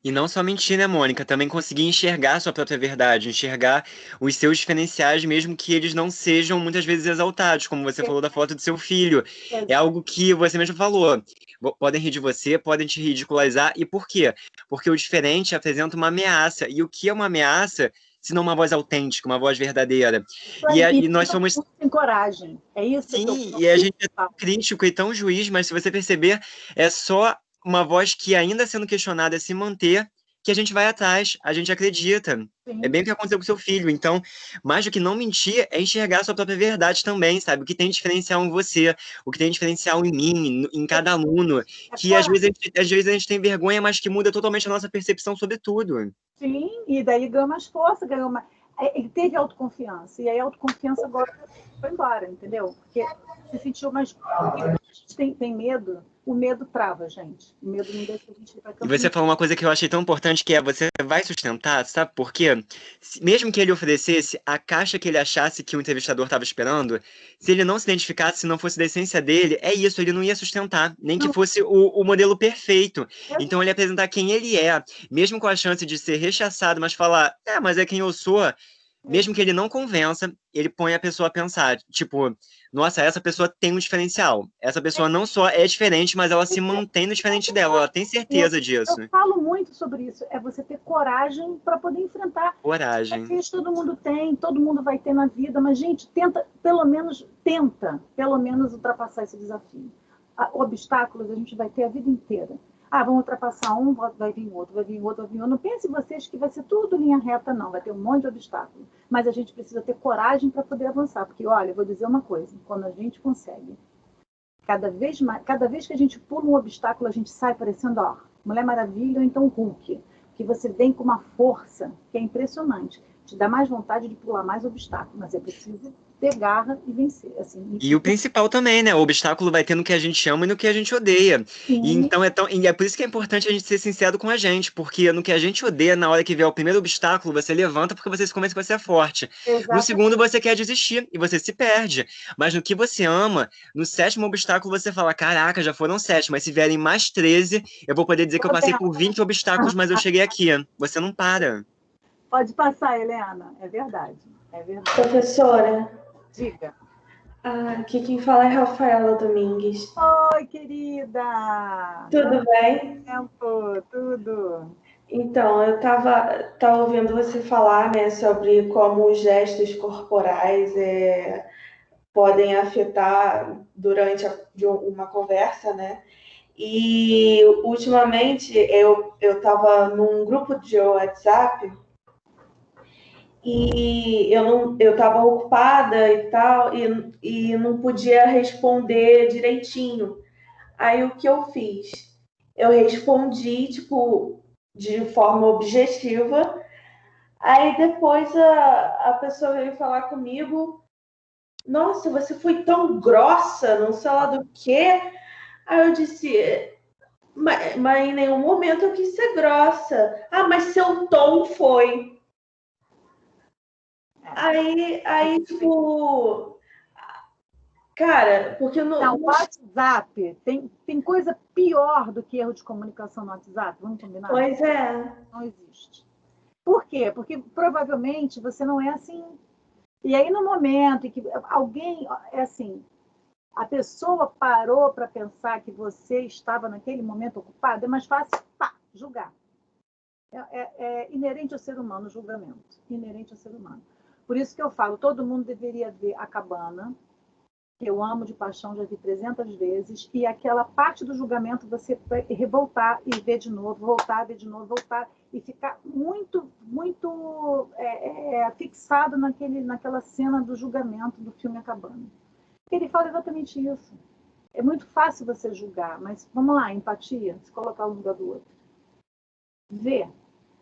E não só mentir, né, Mônica? Também conseguir enxergar a sua própria verdade, enxergar os seus diferenciais, mesmo que eles não sejam muitas vezes exaltados, como você falou da foto do seu filho. É algo que você mesmo falou. Podem rir de você, podem te ridicularizar. E por quê? Porque o diferente apresenta uma ameaça. E o que é uma ameaça, se não uma voz autêntica, uma voz verdadeira? E nós somos...
Sem coragem. É isso.
Sim, e a gente é tão crítico e tão juiz, mas se você perceber, é só uma voz que, ainda sendo questionada, se manter, que a gente vai atrás, a gente acredita.
Sim.
É bem o que aconteceu com seu filho. Então, mais do que não mentir, é enxergar a sua própria verdade também, sabe? O que tem de diferencial em você, o que tem de diferencial em mim, em cada aluno, que às vezes a gente tem vergonha, mas que muda totalmente a nossa percepção sobre tudo.
Sim, e daí ganhou mais força, ele teve autoconfiança, e aí a autoconfiança agora foi embora, entendeu? Porque se sentiu mais... Porque quando a gente tem medo, o medo trava a gente. O medo não deixa a gente ir para
E você falou uma coisa que eu achei tão importante, que é você vai sustentar, sabe por quê? Mesmo que ele oferecesse a caixa que ele achasse que o entrevistador estava esperando, se ele não se identificasse, se não fosse da essência dele, é isso, ele não ia sustentar, nem que fosse o modelo perfeito. Então ele ia apresentar quem ele é, mesmo com a chance de ser rechaçado, mas falar, mas é quem eu sou. Mesmo que ele não convença, ele põe a pessoa a pensar, tipo, nossa, essa pessoa tem um diferencial. Essa pessoa não só é diferente, mas ela se mantém no diferente dela, ela tem certeza disso.
Eu falo muito sobre isso, é você ter coragem para poder enfrentar.
Coragem.
Todo mundo tem, todo mundo vai ter na vida, mas, gente, tenta pelo menos ultrapassar esse desafio. Obstáculos a gente vai ter a vida inteira. Vamos ultrapassar um, vai vir outro, vai vir outro, vai vir outro. Não pense vocês que vai ser tudo linha reta, não. Vai ter um monte de obstáculos. Mas a gente precisa ter coragem para poder avançar. Porque, olha, eu vou dizer uma coisa. Quando a gente consegue, cada vez que a gente pula um obstáculo, a gente sai parecendo, Mulher Maravilha ou então Hulk. Que você vem com uma força que é impressionante. Te dá mais vontade de pular mais obstáculos. Mas é preciso ter garra e vencer. Assim,
e o principal também, né? O obstáculo vai ter no que a gente ama e no que a gente odeia. E então e é por isso que é importante a gente ser sincero com a gente, porque no que a gente odeia, na hora que vier o primeiro obstáculo, você levanta porque você se convence que você é forte. Exatamente. No segundo, você quer desistir e você se perde. Mas no que você ama, no sétimo obstáculo, você fala, caraca, já foram 7, mas se vierem mais 13, eu vou poder dizer que eu passei por 20 obstáculos, mas eu cheguei aqui. Você não para.
Pode passar, Helena. É verdade. É verdade.
Professora.
Diga.
Aqui quem fala é Rafaela Domingues.
Oi, querida!
Tudo bem?
Tudo.
Então, eu estava ouvindo você falar, né, sobre como os gestos corporais podem afetar durante uma conversa, né? E, ultimamente, eu estava num grupo de WhatsApp e eu estava ocupada e tal, e não podia responder direitinho. Aí, o que eu fiz? Eu respondi, tipo, de forma objetiva. Aí, depois, a pessoa veio falar comigo, nossa, você foi tão grossa, não sei lá do quê. Aí eu disse, mas em nenhum momento eu quis ser grossa. Ah, mas seu tom foi. Aí tipo... Cara, porque
Não, o WhatsApp tem coisa pior do que erro de comunicação no WhatsApp, vamos combinar?
Pois é.
Não existe. Por quê? Porque provavelmente você não é assim. E aí, no momento em que alguém, é assim, a pessoa parou para pensar que você estava naquele momento ocupado, é mais fácil, julgar. É inerente ao ser humano o julgamento. Inerente ao ser humano. Por isso que eu falo, todo mundo deveria ver A Cabana, que eu amo de paixão, já vi 300 vezes, e aquela parte do julgamento você vai revoltar e ver de novo, voltar, ver de novo, voltar, e ficar muito, muito fixado naquela cena do julgamento do filme A Cabana. Ele fala exatamente isso. É muito fácil você julgar, mas vamos lá, empatia, se colocar no lugar do outro. Vê,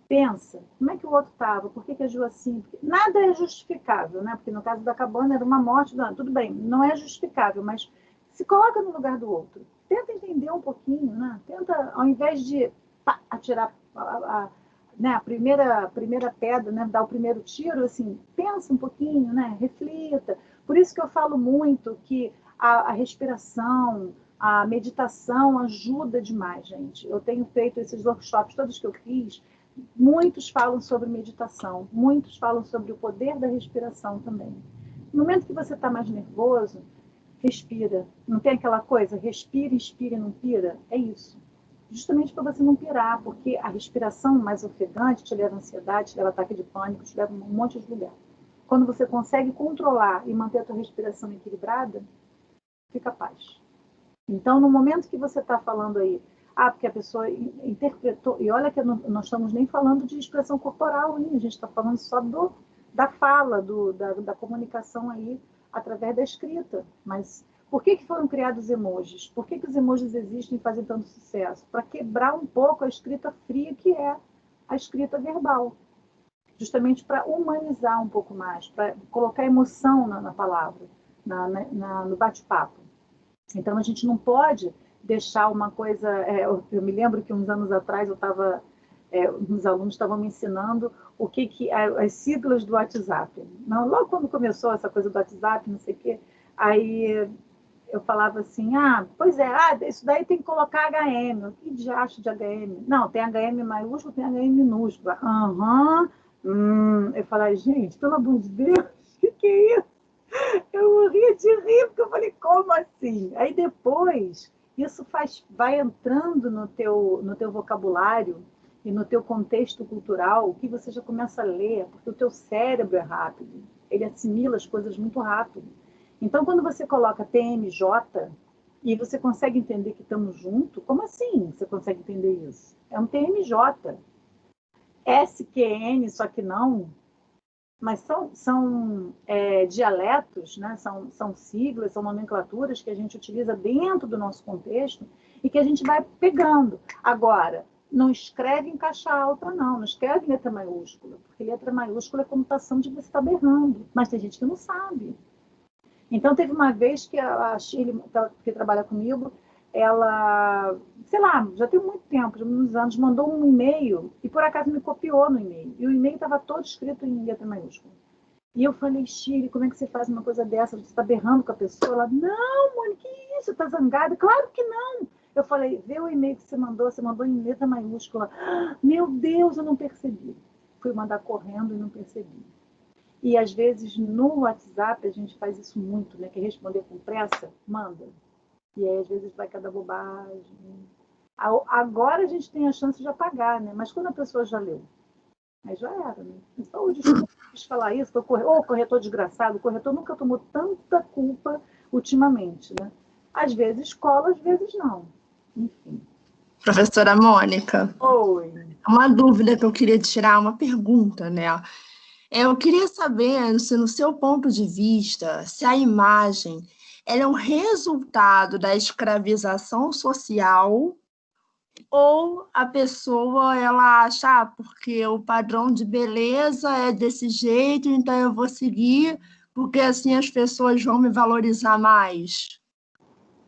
pensa, como é que o outro estava, por que agiu assim? Porque nada é justificável, né? Porque no caso da Cabana era uma morte, tudo bem, não é justificável, mas se coloca no lugar do outro. Tenta entender um pouquinho, né? Tenta, ao invés de atirar a primeira pedra, né? Dar o primeiro tiro, assim, pensa um pouquinho, né? Reflita. Por isso que eu falo muito que a respiração, a meditação ajuda demais, gente. Eu tenho feito esses workshops todos que eu fiz. Muitos falam sobre meditação, muitos falam sobre o poder da respiração também. No momento que você está mais nervoso, respira. Não tem aquela coisa, respira, inspira e não pira? É isso. Justamente para você não pirar, porque a respiração mais ofegante te leva a ansiedade, te leva a ataque de pânico, te leva a um monte de lugar. Quando você consegue controlar e manter a tua respiração equilibrada, fica paz. Então, no momento que você está falando aí, porque a pessoa interpretou, e olha que nós estamos nem falando de expressão corporal, hein? A gente está falando só da fala, da comunicação aí, através da escrita. Mas por que foram criados emojis? Por que os emojis existem e fazem tanto sucesso? Para quebrar um pouco a escrita fria, que é a escrita verbal. Justamente para humanizar um pouco mais, para colocar emoção na palavra, no bate-papo. Então, a gente não pode deixar uma coisa... eu me lembro que uns anos atrás uns alunos estavam me ensinando as siglas do WhatsApp. Não, logo quando começou essa coisa do WhatsApp, não sei o quê, aí eu falava assim, pois é, isso daí tem que colocar HM. Que diacho de HM? Não, tem HM maiúsculo, tem HM minúsculo. Eu falei, gente, pelo amor de Deus, o que é isso? Eu morria de rir, porque eu falei, como assim? Aí depois, isso vai entrando no teu vocabulário e no teu contexto cultural, que você já começa a ler, porque o teu cérebro é rápido, ele assimila as coisas muito rápido. Então, quando você coloca TMJ e você consegue entender que estamos juntos, como assim você consegue entender isso? É um TMJ. SQN, só que não... Mas são dialetos, né? são siglas, são nomenclaturas que a gente utiliza dentro do nosso contexto e que a gente vai pegando. Agora, não escreve em caixa alta, não escreve em letra maiúscula, porque letra maiúscula é conotação de você estar berrando, mas tem gente que não sabe. Então, teve uma vez que a Shirley, que trabalha comigo, ela, sei lá, já tem muito tempo, já uns anos, mandou um e-mail e por acaso me copiou no e-mail. E o e-mail estava todo escrito em letra maiúscula. E eu falei, Shirley, como é que você faz uma coisa dessa? Você está berrando com a pessoa? Ela, não, Mônica, que isso? Está zangada? Claro que não. Eu falei, vê o e-mail que você mandou em letra maiúscula. Meu Deus, eu não percebi. Fui mandar correndo e não percebi. E às vezes no WhatsApp a gente faz isso muito, né? Quer responder com pressa? Manda. E aí, às vezes, vai cada bobagem. Agora a gente tem a chance de apagar, né? Mas quando a pessoa já leu, aí já era, né? Então, desculpa, quis falar isso, o corretor desgraçado, o corretor nunca tomou tanta culpa ultimamente, né? Às vezes cola, às vezes não. Enfim.
Professora Mônica.
Oi.
Uma dúvida que eu queria tirar, uma pergunta, né? Eu queria saber se, no seu ponto de vista, se a imagem ela é um resultado da escravização social ou a pessoa ela acha porque o padrão de beleza é desse jeito, então eu vou seguir porque assim as pessoas vão me valorizar mais.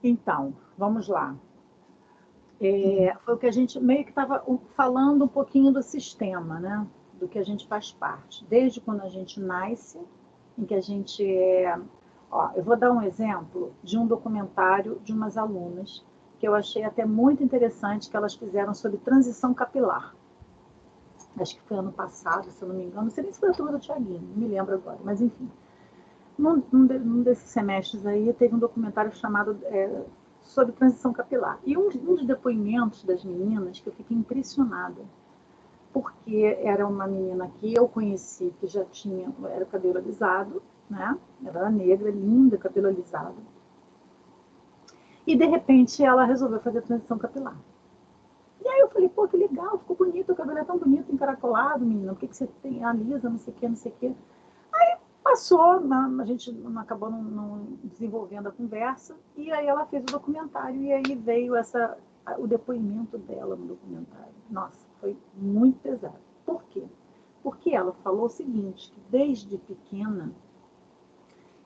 Então, vamos lá. foi o que a gente meio que estava falando um pouquinho do sistema, né? Do que a gente faz parte. Desde quando a gente nasce, em que a gente eu vou dar um exemplo de um documentário de umas alunas que eu achei até muito interessante, que elas fizeram sobre transição capilar. Acho que foi ano passado, se eu não me engano. Não sei nem se foi a turma do Tiaguinho, não me lembro agora, mas enfim. Num desses semestres aí, teve um documentário chamado sobre transição capilar. E um dos depoimentos das meninas que eu fiquei impressionada, porque era uma menina que eu conheci, que já era cabelo alisado, né? Ela era negra, linda, cabelo alisado. E, de repente, ela resolveu fazer transição capilar. E aí eu falei, pô, que legal, ficou bonito, o cabelo é tão bonito, encaracolado, menina, por que você tem alisa, não sei o quê, não sei o quê. Aí passou, a gente acabou não desenvolvendo a conversa, e aí ela fez o documentário, e aí veio o depoimento dela no documentário. Nossa, foi muito pesado. Por quê? Porque ela falou o seguinte, que desde pequena,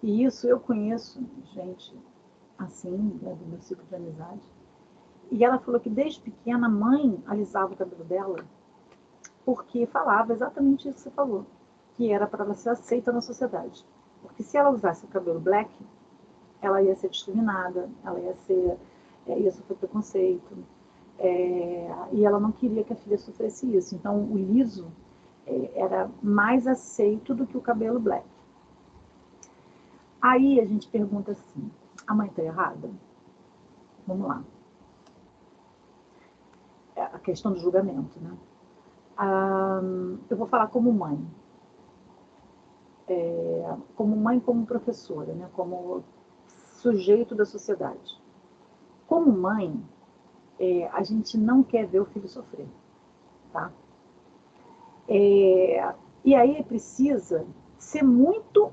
e isso eu conheço gente assim, né, do meu ciclo de amizade, e ela falou que desde pequena a mãe alisava o cabelo dela porque falava exatamente isso que você falou, que era para ela ser aceita na sociedade. Porque se ela usasse o cabelo black, ela ia ser discriminada, ela ia sofrer preconceito, e ela não queria que a filha sofresse isso. Então, o liso era mais aceito do que o cabelo black. Aí a gente pergunta assim, a mãe está errada? Vamos lá. A questão do julgamento, né? Eu vou falar como mãe. Como mãe, como professora, né? Como sujeito da sociedade. Como mãe, a gente não quer ver o filho sofrer, tá? E aí precisa ser muito,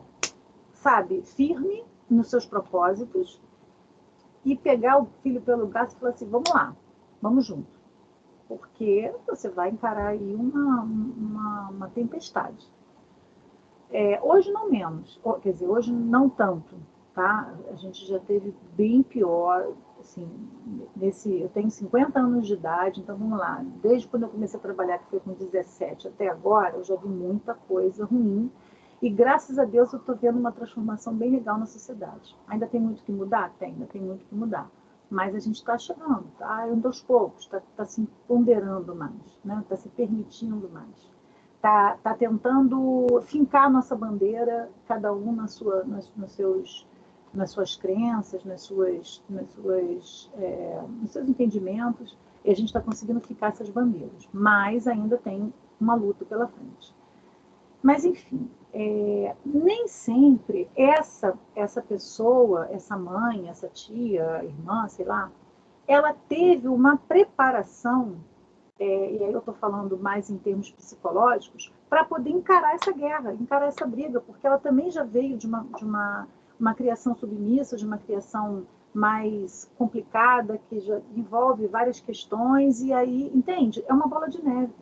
sabe, firme nos seus propósitos e pegar o filho pelo braço e falar assim, vamos lá, vamos junto. Porque você vai encarar aí uma tempestade. Hoje não menos, quer dizer, hoje não tanto, tá? A gente já teve bem pior, assim, eu tenho 50 anos de idade, então vamos lá, desde quando eu comecei a trabalhar, que foi com 17 até agora, eu já vi muita coisa ruim, e graças a Deus eu estou vendo uma transformação bem legal na sociedade. Ainda tem muito que mudar? Ainda tem muito que mudar. Mas a gente está chegando, tá? Indo aos poucos, está se ponderando mais, né? Está se permitindo mais. Está tentando fincar a nossa bandeira, cada um nas suas crenças, nos seus entendimentos, e a gente está conseguindo fincar essas bandeiras. Mas ainda tem uma luta pela frente. Mas, enfim, nem sempre essa pessoa, essa mãe, essa tia, irmã, sei lá, ela teve uma preparação, e aí eu estou falando mais em termos psicológicos, para poder encarar essa guerra, encarar essa briga, porque ela também já veio de uma criação submissa, de uma criação mais complicada, que já envolve várias questões, e aí, entende? É uma bola de neve.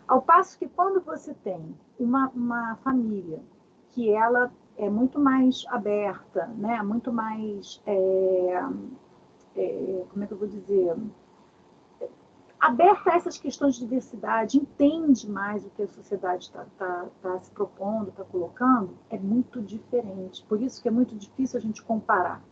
Ao passo que quando você tem uma família que ela é muito mais aberta, né? Muito mais, como é que eu vou dizer, aberta a essas questões de diversidade, entende mais o que a sociedade está se propondo, está colocando, é muito diferente. Por isso que é muito difícil a gente comparar.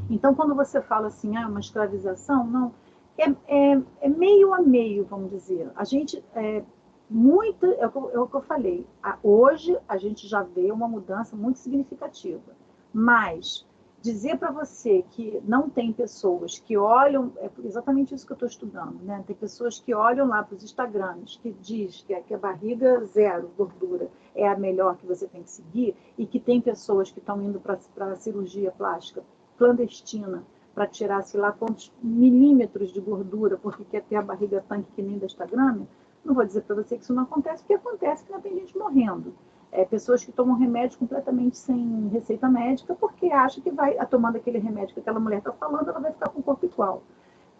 Então, quando você fala assim, uma escravização, não, é meio a meio, vamos dizer. A gente, é o que eu falei, hoje a gente já vê uma mudança muito significativa, mas dizer para você que não tem pessoas que olham, é exatamente isso que eu estou estudando, né? Tem pessoas que olham lá para os Instagrams, que diz que a barriga zero, gordura, é a melhor que você tem que seguir, e que tem pessoas que estão indo para a cirurgia plástica clandestina para tirar, sei lá, quantos milímetros de gordura, porque quer ter a barriga tanque que nem da Instagram. Não vou dizer para você que isso não acontece, porque acontece que não tem gente morrendo. Pessoas que tomam remédio completamente sem receita médica, porque acha que tomando aquele remédio que aquela mulher está falando, ela vai ficar com o corpo igual.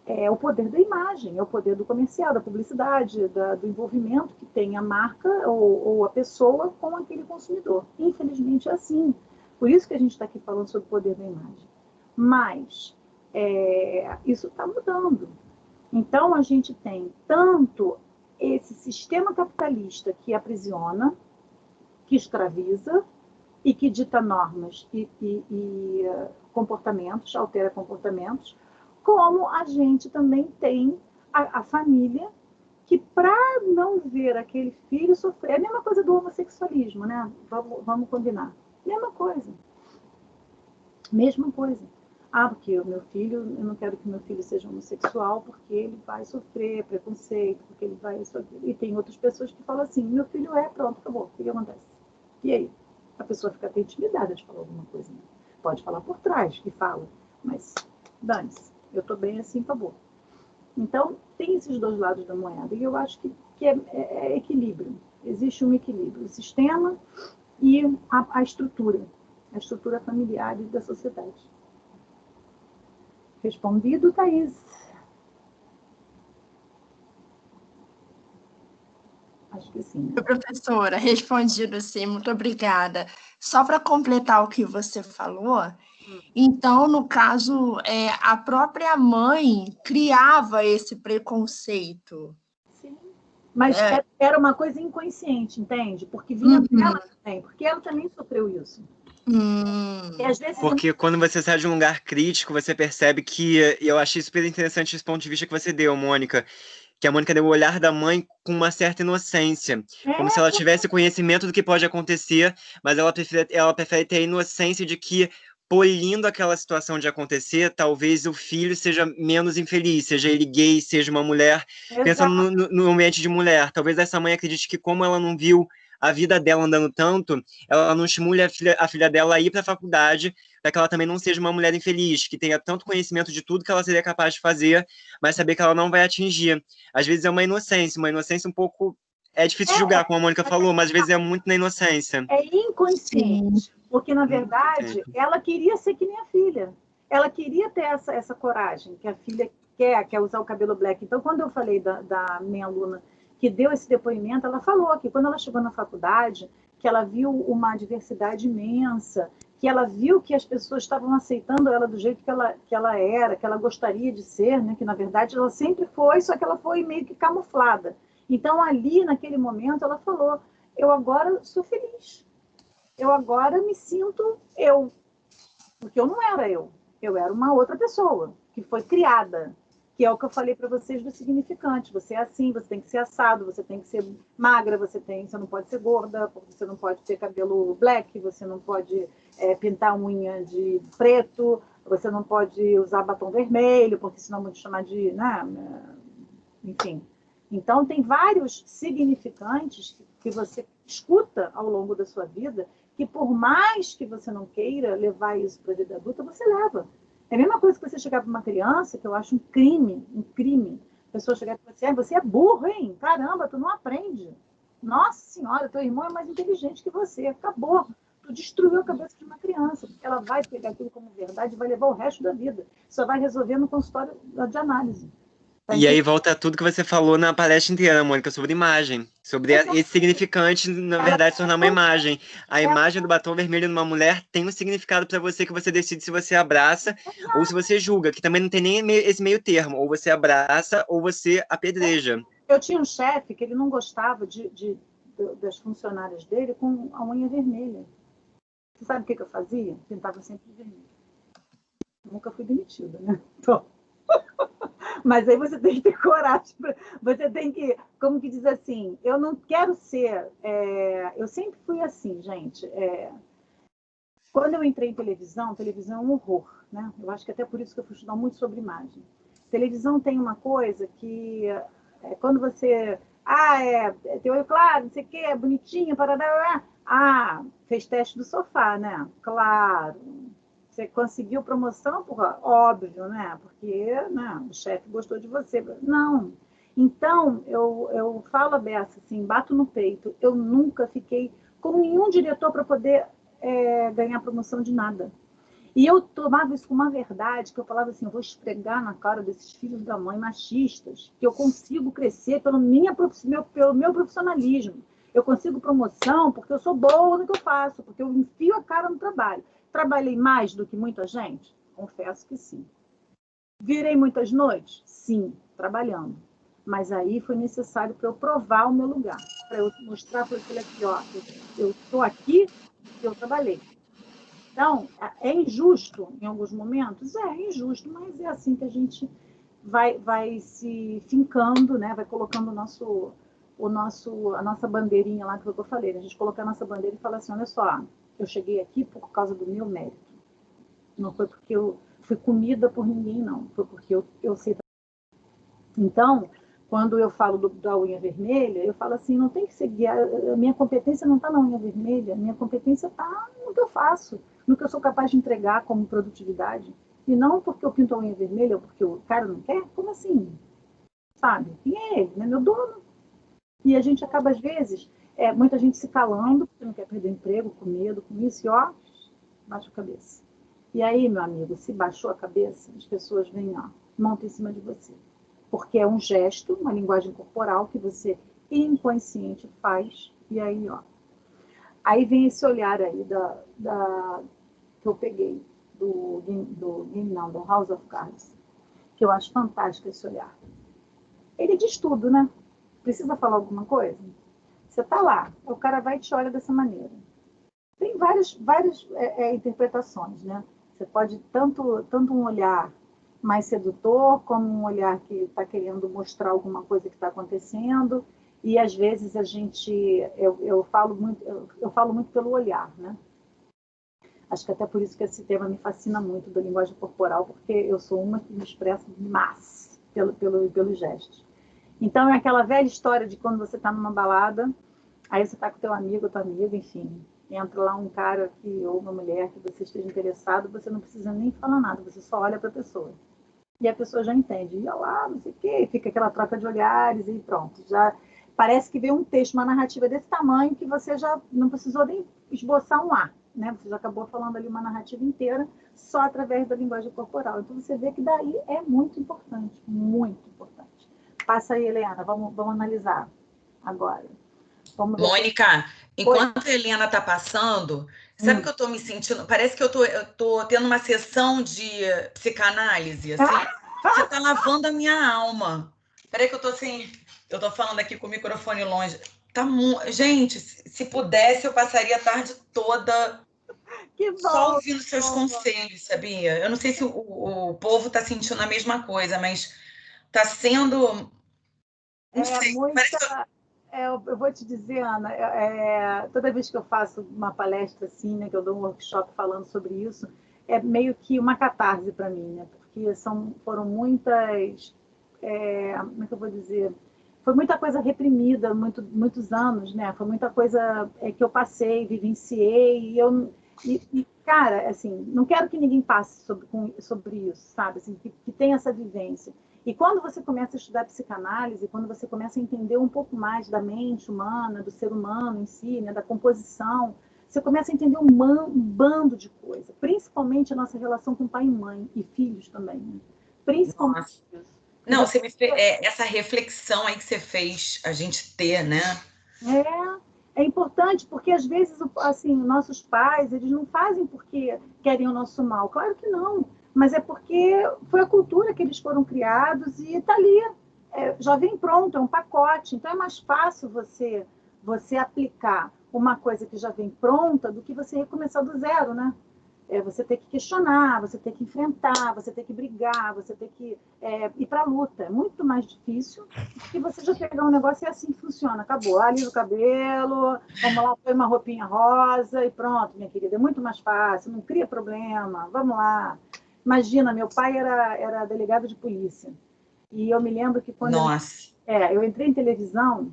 É o poder da imagem, é o poder do comercial, da publicidade, do envolvimento que tem a marca ou a pessoa com aquele consumidor. Infelizmente é assim. Por isso que a gente está aqui falando sobre o poder da imagem. Mas isso está mudando. Então, a gente tem tanto esse sistema capitalista que aprisiona, que escraviza e que dita normas e comportamentos, altera comportamentos, como a gente também tem a família que, para não ver aquele filho sofrer, é a mesma coisa do homossexualismo, né? Vamos combinar. Mesma coisa. Mesma coisa. Porque o meu filho, eu não quero que meu filho seja homossexual porque ele vai sofrer preconceito, porque ele vai sofrer. E tem outras pessoas que falam assim, meu filho pronto, acabou, o que acontece? E aí? A pessoa fica até intimidada de falar alguma coisa. Né? Pode falar por trás, que fala, mas dane-se, eu estou bem assim, acabou. Então, tem esses dois lados da moeda, e eu acho que é equilíbrio. Existe um equilíbrio, o sistema e a estrutura familiar e da sociedade. Respondido, Thaís. Acho que sim. Né?
Professora, respondido sim, muito obrigada. Só para completar o que você falou, então, no caso, a própria mãe criava esse preconceito.
Sim, mas era uma coisa inconsciente, entende? Porque vinha dela também, porque ela também sofreu isso.
E às vezes porque quando você sai de um lugar crítico, você percebe que, e eu achei super interessante esse ponto de vista que você deu, Mônica, que a Mônica deu o olhar da mãe com uma certa inocência, como se ela tivesse conhecimento do que pode acontecer, mas ela prefere ter a inocência de que, polindo aquela situação de acontecer, talvez o filho seja menos infeliz, seja ele gay, seja uma mulher, pensando no ambiente de mulher. Talvez essa mãe acredite que, como ela não viu a vida dela andando tanto, ela não estimule a filha dela a ir para a faculdade, para que ela também não seja uma mulher infeliz, que tenha tanto conhecimento de tudo que ela seria capaz de fazer, mas saber que ela não vai atingir. Às vezes é uma inocência um pouco... É difícil julgar, como a Mônica falou, mas às vezes é muito na inocência.
É inconsciente, porque, na verdade, ela queria ser que nem a filha. Ela queria ter essa coragem, que a filha quer usar o cabelo black. Então, quando eu falei da minha aluna que deu esse depoimento, ela falou que quando ela chegou na faculdade, que ela viu uma diversidade imensa, que ela viu que as pessoas estavam aceitando ela do jeito que ela era, que ela gostaria de ser, né? Que na verdade ela sempre foi, só que ela foi meio que camuflada. Então ali, naquele momento, ela falou, eu agora sou feliz, eu agora me sinto eu, porque eu não era eu era uma outra pessoa, que foi criada, que é o que eu falei para vocês do significante. Você é assim, você tem que ser assado, você tem que ser magra, você não pode ser gorda, você não pode ter cabelo black, você não pode pintar unha de preto, você não pode usar batom vermelho, porque senão vão te chamar de... Né? Enfim. Então, tem vários significantes que você escuta ao longo da sua vida, que por mais que você não queira levar isso para a vida adulta, você leva. É a mesma coisa que você chegar para uma criança, que eu acho um crime. A pessoa chegar e falar assim, você é burro, hein? Caramba, tu não aprende. Nossa senhora, teu irmão é mais inteligente que você. Acabou. Tu destruiu a cabeça de uma criança, porque ela vai pegar aquilo como verdade e vai levar o resto da vida. Só vai resolver no consultório de análise.
E aí volta tudo que você falou na palestra inteira, Mônica, sobre imagem. Sobre esse significante, na verdade, se tornar uma imagem. A imagem do batom vermelho numa mulher tem um significado para você que você decide se você abraça ou se você julga, que também não tem nem esse meio termo. Ou você abraça ou você apedreja.
Eu tinha um chefe que ele não gostava das funcionárias dele com a unha vermelha. Você sabe o que eu fazia? Pintava sempre de vermelho. Nunca fui demitida, né? Então... Mas aí você tem que ter coragem, você tem que, como que diz assim, eu não quero ser, eu sempre fui assim, gente, quando eu entrei em televisão é um horror, né? Eu acho que até por isso que eu fui estudar muito sobre imagem. Televisão tem uma coisa que, quando você, tem olho claro, não sei o que, é bonitinho, fez teste do sofá, né? Claro. Você conseguiu promoção, porra, óbvio, né? Porque o chefe gostou de você. Não. Então, eu falo a beça, assim, bato no peito. Eu nunca fiquei com nenhum diretor para poder ganhar promoção de nada. E eu tomava isso como uma verdade, que eu falava assim, eu vou esfregar na cara desses filhos da mãe machistas, que eu consigo crescer pelo meu profissionalismo. Eu consigo promoção porque eu sou boa no que eu faço, porque eu enfio a cara no trabalho. Trabalhei mais do que muita gente? Confesso que sim. Virei muitas noites? Sim, trabalhando. Mas aí foi necessário para eu provar o meu lugar, para eu mostrar para ele aqui, ó, eu estou aqui e eu trabalhei. Então, é injusto em alguns momentos? É injusto, mas é assim que a gente vai se fincando, né? Vai colocando a nossa bandeirinha lá, que eu falei, né? A gente coloca a nossa bandeira e fala assim, olha só, eu cheguei aqui por causa do meu mérito. Não foi porque eu fui comida por ninguém, não. Foi porque eu sei. Então, quando eu falo da unha vermelha, eu falo assim, não tem que seguir, a minha competência não está na unha vermelha, a minha competência está no que eu faço, no que eu sou capaz de entregar como produtividade. E não porque eu pinto a unha vermelha ou porque o cara não quer, como assim? Sabe? Quem é ele? Não é meu dono. E a gente acaba, às vezes, muita gente se calando, porque não quer perder emprego, com medo, com isso, e ó, baixa a cabeça. E aí, meu amigo, se baixou a cabeça, as pessoas vêm, ó, montam em cima de você. Porque é um gesto, uma linguagem corporal que você inconsciente faz, e aí, ó. Aí vem esse olhar aí que eu peguei do House of Cards, que eu acho fantástico esse olhar. Ele diz tudo, né? Precisa falar alguma coisa? Você tá lá, o cara vai e te olha dessa maneira. Tem várias interpretações, né? Você pode tanto um olhar mais sedutor, como um olhar que está querendo mostrar alguma coisa que está acontecendo. E às vezes eu falo muito pelo olhar, né? Acho que até por isso que esse tema me fascina muito da linguagem corporal, porque eu sou uma que me expressa mais pelos gestos. Então é aquela velha história de quando você está numa balada, aí você está com teu amigo, tua amiga, enfim, entra lá um cara ou uma mulher que você esteja interessado, você não precisa nem falar nada, você só olha para a pessoa. E a pessoa já entende, e lá, não sei o quê, fica aquela troca de olhares e pronto. Já parece que veio um texto, uma narrativa desse tamanho que você já não precisou nem esboçar um ar, né? Você já acabou falando ali uma narrativa inteira só através da linguagem corporal. Então você vê que daí é muito importante, muito importante. Passa aí, Helena, vamos analisar agora.
Mônica, enquanto a Helena está passando, sabe que eu estou me sentindo? Parece que eu tô tendo uma sessão de psicanálise, assim. Você está lavando a minha alma. Peraí que eu tô assim, eu tô falando aqui com o microfone longe. Gente, se pudesse, eu passaria a tarde toda só ouvindo seus conselhos, sabia? Eu não sei se o povo está sentindo a mesma coisa, mas está sendo... Não sei, parece que
eu vou te dizer, Ana, toda vez que eu faço uma palestra assim, né, que eu dou um workshop falando sobre isso, é meio que uma catarse para mim, né? Porque foram muitas, como é que eu vou dizer? Foi muita coisa reprimida, muitos anos, né? Foi muita coisa que eu passei, vivenciei, e cara, assim, não quero que ninguém passe sobre isso, sabe? Assim, que tenha essa vivência. E quando você começa a estudar psicanálise, quando você começa a entender um pouco mais da mente humana, do ser humano em si, né, da composição, você começa a entender um bando de coisa, principalmente a nossa relação com pai e mãe, e filhos também. Né? Principalmente isso.
Não, você me fez, essa reflexão aí que você fez a gente ter, né?
É importante, porque às vezes, assim, nossos pais, eles não fazem porque querem o nosso mal. Claro que não. Mas é porque foi a cultura que eles foram criados e está ali, já vem pronto, é um pacote. Então é mais fácil você aplicar uma coisa que já vem pronta do que você recomeçar do zero, né? Você ter que questionar, você ter que enfrentar, você ter que brigar, você ter que ir para a luta. É muito mais difícil do que você já pegar um negócio e é assim que funciona. Acabou, alisa o cabelo, vamos lá, põe uma roupinha rosa e pronto, minha querida. É muito mais fácil, não cria problema, vamos lá. Imagina, meu pai era delegado de polícia. E eu me lembro que quando eu entrei em televisão,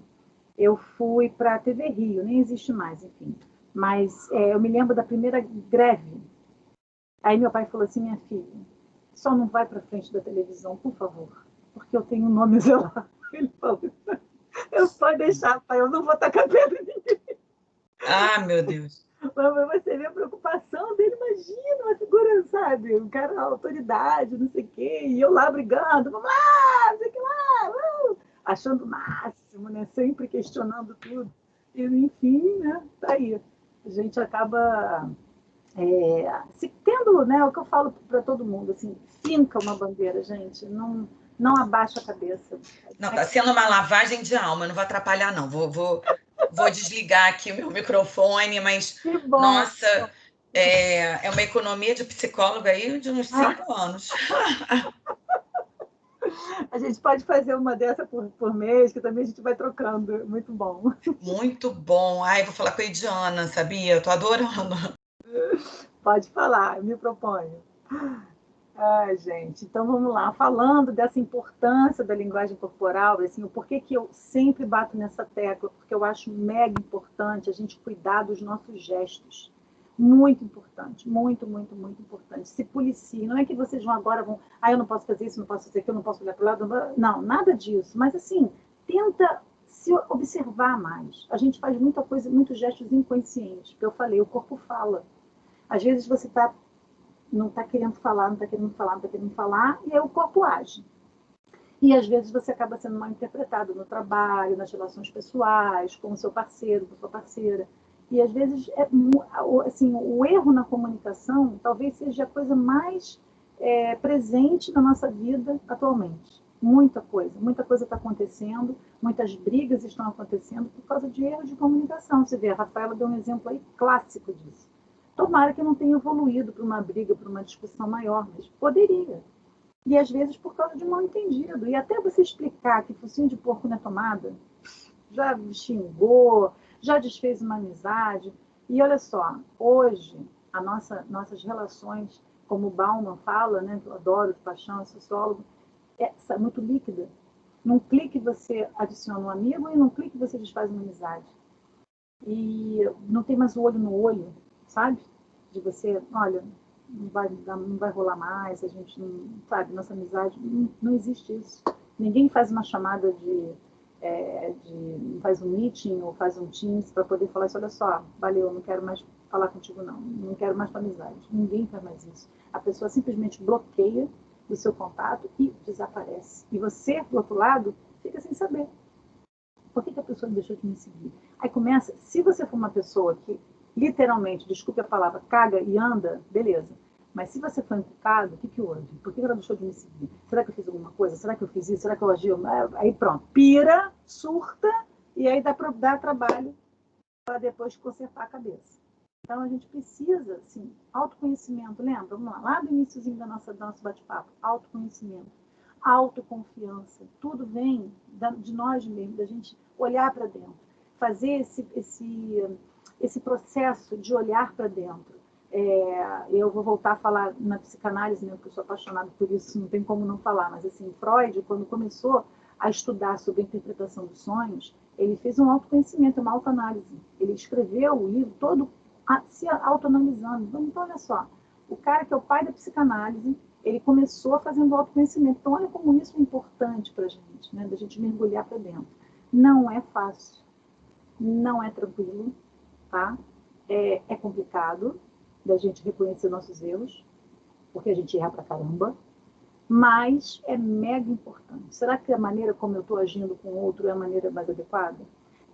eu fui para a TV Rio, nem existe mais, enfim. Mas eu me lembro da primeira greve. Aí meu pai falou assim, minha filha, só não vai para frente da televisão, por favor, porque eu tenho um nome zelado. Ele falou, eu só deixar, pai, eu não vou tacar pedra em ninguém.
Ah, meu Deus.
Mas você vê a preocupação dele, imagina uma figura, sabe? Um cara, autoridade, não sei o quê, e eu lá brigando, vamos lá, não sei o que lá, achando o máximo, né? Sempre questionando tudo. E, enfim, né? Tá aí. A gente acaba Se tendo, né, o que eu falo para todo mundo, assim, finca uma bandeira, gente, não abaixa a cabeça.
Não, está sendo uma lavagem de alma, não vou atrapalhar, não. Vou desligar aqui o meu microfone, mas,
Que bom!
nossa, é uma economia de psicólogo aí de uns 5 anos.
A gente pode fazer uma dessa por mês, que também a gente vai trocando. Muito bom.
Muito bom. Ai, vou falar com a Ediana, sabia? Eu tô adorando.
Pode falar, eu me proponho. Ai, gente, então vamos lá. Falando dessa importância da linguagem corporal, assim, o porquê que eu sempre bato nessa tecla, porque eu acho mega importante a gente cuidar dos nossos gestos. Muito importante, muito, muito, muito importante. Se policie. Não é que vocês eu não posso fazer isso, não posso fazer aquilo, não posso olhar para o lado. Não, nada disso. Mas, assim, tenta se observar mais. A gente faz muita coisa, muitos gestos inconscientes. Porque eu falei, o corpo fala. Às vezes você não está querendo falar, não está querendo falar, não está querendo falar, e aí o corpo age. E às vezes você acaba sendo mal interpretado no trabalho, nas relações pessoais, com o seu parceiro, com a sua parceira. E às vezes, assim, o erro na comunicação talvez seja a coisa mais presente na nossa vida atualmente. Muita coisa está acontecendo, muitas brigas estão acontecendo por causa de erros de comunicação. Você vê, a Rafaela deu um exemplo aí clássico disso. Tomara que não tenha evoluído para uma briga, para uma discussão maior, mas poderia. E às vezes por causa de um mal-entendido. E até você explicar que focinho de porco não é tomada, já xingou, já desfez uma amizade. E olha só, hoje, nossas relações, como o Bauman fala, né, que eu adoro de paixão, é sociólogo, é muito líquida. Num clique você adiciona um amigo e num clique você desfaz uma amizade. E não tem mais o olho no olho, sabe? De você, olha, não vai rolar mais, a gente não, sabe, nossa amizade, não existe isso. Ninguém faz uma chamada faz um meeting ou faz um Teams para poder falar assim, olha só, valeu, não quero mais falar contigo não quero mais tua amizade. Ninguém faz mais isso. A pessoa simplesmente bloqueia o seu contato e desaparece. E você, do outro lado, fica sem saber. Por que a pessoa deixou de me seguir? Aí começa, se você for uma pessoa que literalmente, desculpe a palavra, caga e anda, beleza. Mas se você for encucado, o que houve? Por que ela deixou de me seguir? Será que eu fiz alguma coisa? Será que eu fiz isso? Será que eu agi? Aí pronto, pira, surta, e aí dá trabalho para depois consertar a cabeça. Então a gente precisa, assim, autoconhecimento, lembra? Vamos lá do iníciozinho do nosso bate-papo, autoconhecimento. Autoconfiança, tudo vem de nós mesmos, da gente olhar para dentro, fazer esse processo de olhar para dentro. Eu vou voltar a falar na psicanálise, né, porque eu sou apaixonada por isso, não tem como não falar, mas assim, Freud, quando começou a estudar sobre a interpretação dos sonhos, ele fez um autoconhecimento, uma autoanálise. Ele escreveu o livro todo se autoanalisando. Então, olha só, o cara que é o pai da psicanálise, ele começou fazendo autoconhecimento. Então, olha como isso é importante para a gente, né? Da gente mergulhar para dentro. Não é fácil, não é tranquilo, tá? É complicado da gente reconhecer nossos erros, porque a gente erra pra caramba, mas é mega importante. Será que a maneira como eu estou agindo com o outro é a maneira mais adequada?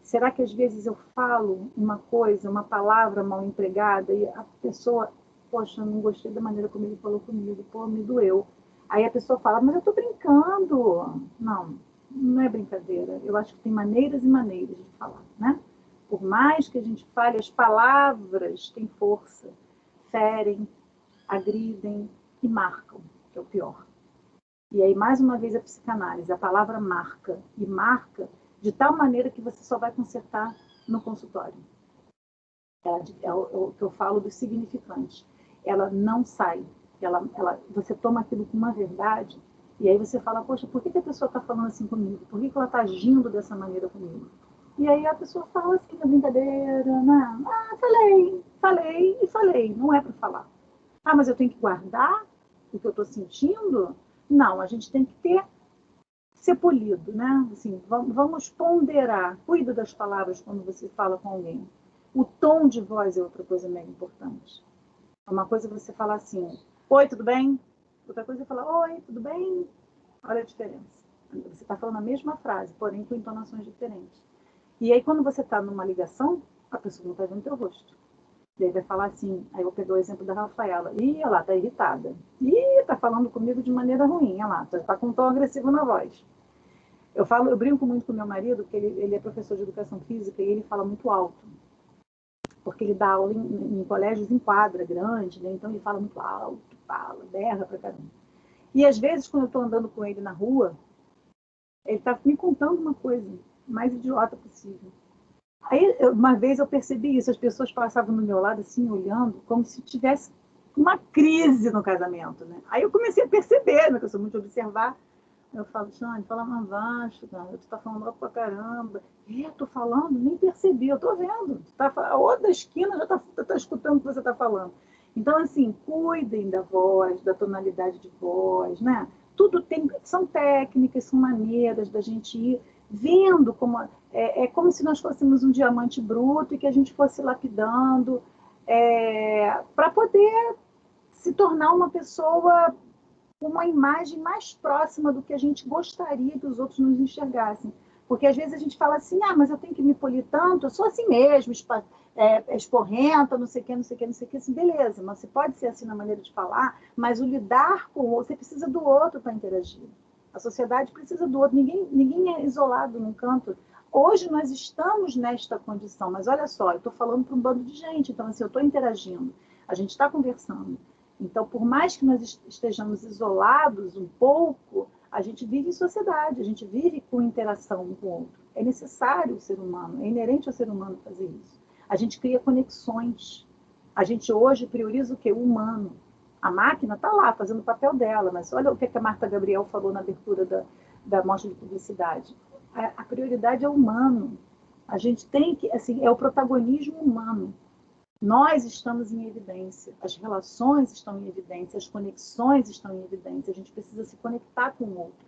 Será que às vezes eu falo uma coisa, uma palavra mal empregada e a pessoa, poxa, não gostei da maneira como ele falou comigo, pô, me doeu. Aí a pessoa fala, mas eu estou brincando. Não é brincadeira. Eu acho que tem maneiras e maneiras de falar, né? Por mais que a gente fale, as palavras têm força, ferem, agridem e marcam, que é o pior. E aí, mais uma vez, a psicanálise, a palavra marca, e marca de tal maneira que você só vai consertar no consultório. É o que eu falo do significante. Ela não sai. Você toma aquilo com uma verdade, e aí você fala, poxa, por que a pessoa está falando assim comigo? Por que ela está agindo dessa maneira comigo? E aí a pessoa fala assim, na brincadeira, não, falei, não é para falar. Mas eu tenho que guardar o que eu estou sentindo? Não, a gente tem que ser polido, né? Assim, vamos ponderar. Cuida das palavras quando você fala com alguém. O tom de voz é outra coisa mega importante. Uma coisa é você falar assim, oi, tudo bem? Outra coisa é falar, oi, tudo bem? Olha a diferença. Você está falando a mesma frase, porém com entonações diferentes. E aí, quando você está numa ligação, a pessoa não está vendo o teu rosto. Ele vai falar assim, aí eu peguei o exemplo da Rafaela. Ih, ela tá irritada. Ih, tá falando comigo de maneira ruim, olha lá, tá com um tom agressivo na voz. Eu brinco muito com meu marido, que ele é professor de educação física, e ele fala muito alto. Porque ele dá aula em colégios em quadra grande, né? Então ele fala muito alto, fala, berra pra caramba. E às vezes, quando eu tô andando com ele na rua, ele tá me contando uma coisa mais idiota possível. Aí, uma vez eu percebi isso, as pessoas passavam no meu lado, assim, olhando, como se tivesse uma crise no casamento, né? Aí eu comecei a perceber, né, que eu sou muito de observar. Eu falo, Xande, fala mais baixo, cara, tu tá falando alto pra caramba. Tô falando, nem percebi, eu tô vendo. A outra esquina já tá escutando o que você tá falando. Então, assim, cuidem da voz, da tonalidade de voz, né? Tudo são técnicas, são maneiras da gente ir vendo como é como se nós fôssemos um diamante bruto e que a gente fosse lapidando para poder se tornar uma pessoa com uma imagem mais próxima do que a gente gostaria que os outros nos enxergassem. Porque às vezes a gente fala assim, mas eu tenho que me polir tanto, eu sou assim mesmo, esporrenta, não sei o que, não sei o que, não sei o que. Assim, beleza, mas você pode ser assim na maneira de falar, mas o lidar com o outro, você precisa do outro para interagir. A sociedade precisa do outro, ninguém é isolado num canto. Hoje nós estamos nesta condição, mas olha só, eu estou falando para um bando de gente, então assim, eu estou interagindo, a gente está conversando. Então, por mais que nós estejamos isolados um pouco, a gente vive em sociedade, a gente vive com interação um com o outro. É necessário o ser humano, é inerente ao ser humano fazer isso. A gente cria conexões. A gente hoje prioriza o quê? O humano. A máquina está lá, fazendo o papel dela, mas olha o que a Marta Gabriel falou na abertura da mostra de publicidade. A prioridade é o humano. A gente tem que, assim, é o protagonismo humano. Nós estamos em evidência, as relações estão em evidência, as conexões estão em evidência, a gente precisa se conectar com o outro.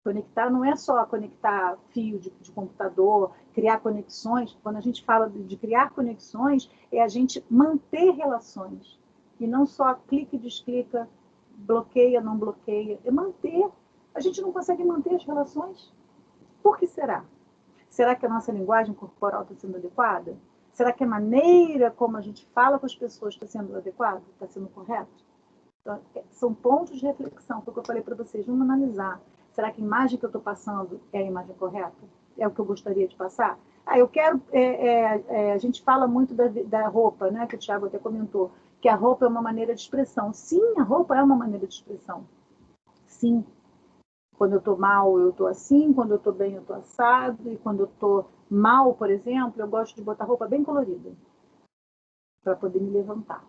Conectar não é só conectar fio de computador, criar conexões. Quando a gente fala de criar conexões, é a gente manter relações. E não só clica e desclica, bloqueia, não bloqueia. É manter. A gente não consegue manter as relações. Por que será? Será que a nossa linguagem corporal está sendo adequada? Será que a maneira como a gente fala com as pessoas está sendo adequada? Está sendo correta? Então, são pontos de reflexão, foi o que eu falei para vocês. Vamos analisar. Será que a imagem que eu estou passando é a imagem correta? É o que eu gostaria de passar? Eu quero... a gente fala muito da roupa, né? Que o Thiago até comentou, que a roupa é uma maneira de expressão. Sim, a roupa é uma maneira de expressão. Sim. Quando eu estou mal, eu estou assim. Quando eu estou bem, eu estou assado. E quando eu estou mal, por exemplo, eu gosto de botar roupa bem colorida para poder me levantar.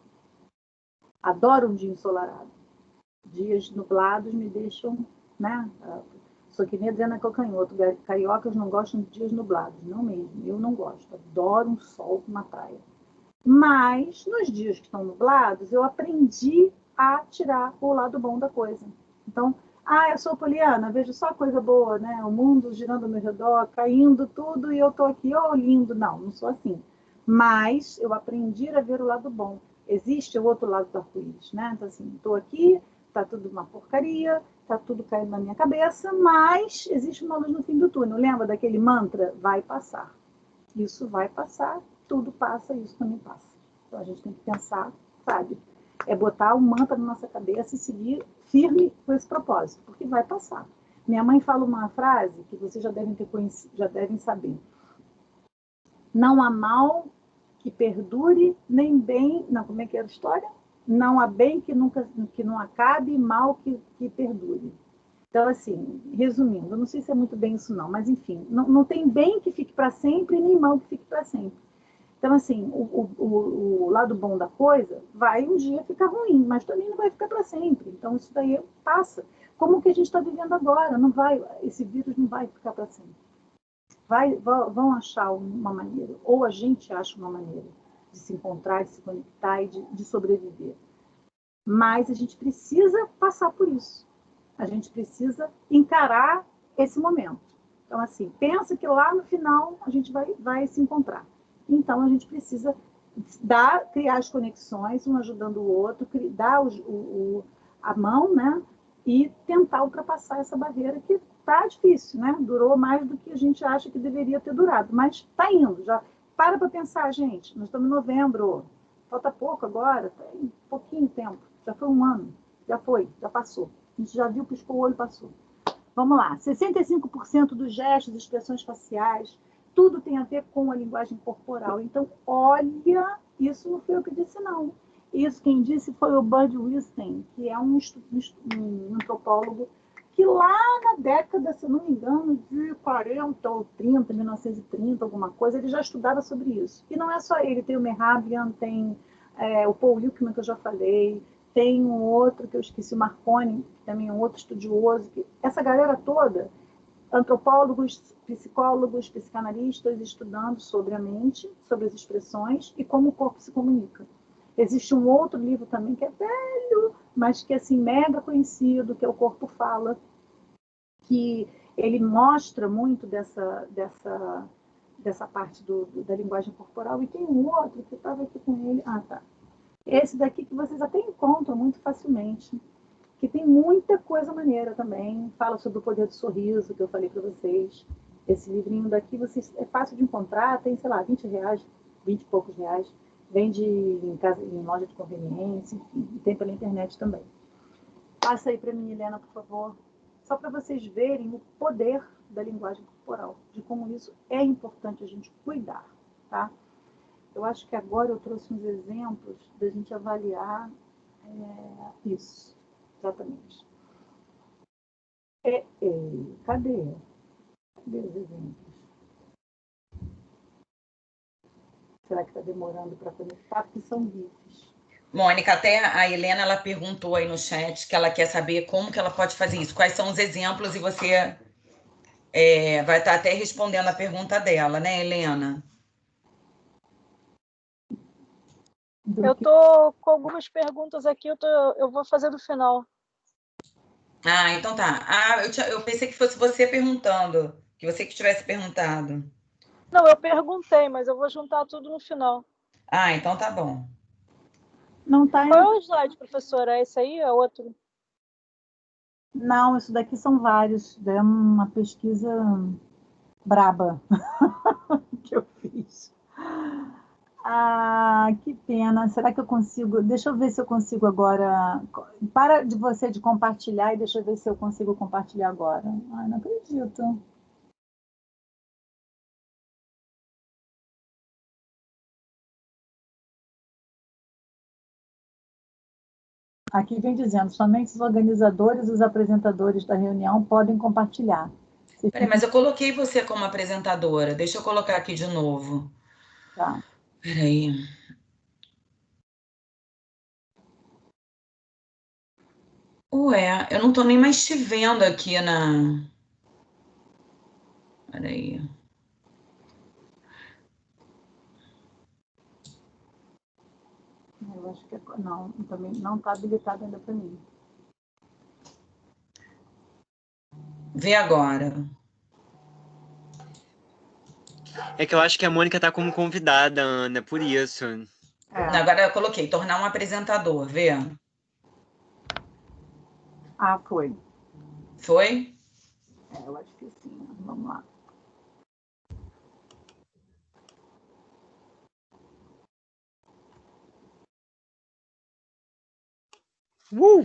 Adoro um dia ensolarado. Dias nublados me deixam, né? Sou que nem a Adriana Calcanhoto. Cariocas não gostam de dias nublados. Não mesmo. Eu não gosto. Adoro um sol com uma praia. Mas, nos dias que estão nublados, eu aprendi a tirar o lado bom da coisa. Então, eu sou poliana, vejo só coisa boa, né? O mundo girando ao meu redor, caindo tudo, e eu tô aqui, lindo. Não sou assim. Mas eu aprendi a ver o lado bom. Existe o outro lado do arco-íris, né? Então, assim, tô aqui, tá tudo uma porcaria, tá tudo caindo na minha cabeça, mas existe uma luz no fim do túnel. Lembra daquele mantra? Vai passar. Isso vai passar, tudo passa, isso também passa. Então, a gente tem que pensar, sabe? É botar o mantra na nossa cabeça e seguir firme com esse propósito, porque vai passar. Minha mãe fala uma frase que vocês já devem ter conhecido, já devem saber. Não há mal que perdure, nem bem... Não, como é que era a história? Não há bem que não acabe, mal que perdure. Então, assim, resumindo, não sei se é muito bem isso não, mas enfim, não tem bem que fique para sempre, nem mal que fique para sempre. Então, assim, o lado bom da coisa vai um dia ficar ruim, mas também não vai ficar para sempre. Então, isso daí passa. Como que a gente está vivendo agora? Esse vírus não vai ficar para sempre. Vão achar uma maneira, ou a gente acha uma maneira de se encontrar, de se conectar e de sobreviver. Mas a gente precisa passar por isso. A gente precisa encarar esse momento. Então, assim, pensa que lá no final a gente vai se encontrar. Então, a gente precisa criar as conexões, um ajudando o outro, dar a mão, né? E tentar ultrapassar essa barreira que está difícil, né? Durou mais do que a gente acha que deveria ter durado, mas está indo. Já para pensar, gente. Nós estamos em novembro. falta pouco agora, tem pouquinho tempo, já foi um ano, já foi, já passou. A gente já viu, piscou o olho, passou. Vamos lá, 65% dos gestos, expressões faciais, tudo tem a ver com a linguagem corporal. Então, olha, isso não foi eu que disse, não. Isso quem disse foi o Bud Wilson, que é um antropólogo que lá na década, se não me engano, de 40 ou 30, 1930, alguma coisa, ele já estudava sobre isso. E não é só ele, tem o Mehrabian, tem o Paul Lippmann, que eu já falei, tem um outro que eu esqueci, o Marconi, que também é um outro estudioso. Essa galera toda, antropólogos, psicólogos, psicanalistas, estudando sobre a mente, sobre as expressões e como o corpo se comunica. Existe um outro livro também que é velho, mas que é assim, mega conhecido, que é O Corpo Fala, que ele mostra muito dessa parte da linguagem corporal. E tem um outro que estava aqui com ele. Ah, tá. Esse daqui que vocês até encontram muito facilmente, que tem muita coisa maneira também. Fala sobre o poder do sorriso, que eu falei para vocês. Esse livrinho daqui é fácil de encontrar, tem, sei lá, 20 reais, 20 e poucos reais. Vende em loja de conveniência, enfim, tem pela internet também. Passa aí para mim, Helena, por favor. Só para vocês verem o poder da linguagem corporal, de como isso é importante a gente cuidar, tá? Eu acho que agora eu trouxe uns exemplos da gente avaliar isso, exatamente. Cadê? Cadê os exemplos? Será que está demorando para conectar? Porque são GIFs.
Mônica, até a Helena, ela perguntou aí no chat que ela quer saber como que ela pode fazer isso, quais são os exemplos, e você vai estar até respondendo a pergunta dela, né, Helena?
Eu estou com algumas perguntas aqui, eu vou fazer no final.
Ah, então tá. Eu pensei que fosse você perguntando, que você que tivesse perguntado.
Não, eu perguntei, mas eu vou juntar tudo no final.
Ah, então tá bom.
Não tá
Qual é o slide, professora? É esse aí ou é outro?
Não, isso daqui são vários. É uma pesquisa braba que eu fiz. Ah, que pena. Será que eu consigo? Deixa eu ver se eu consigo agora. Para de você de compartilhar e deixa eu ver se eu consigo compartilhar agora. Ai, não acredito. Aqui vem dizendo, somente os organizadores e os apresentadores da reunião podem compartilhar.
Peraí, mas eu coloquei você como apresentadora. Deixa eu colocar aqui de novo.
Tá.
Peraí. Ué, eu não tô nem mais te vendo aqui na... Peraí.
Eu acho que não, também não está habilitado ainda para mim.
Vê agora.
É que eu acho que a Mônica tá como convidada, Ana, por isso.
Agora eu coloquei, tornar um apresentador, vê?
Ah, foi.
Foi?
Eu acho que sim. Vamos lá.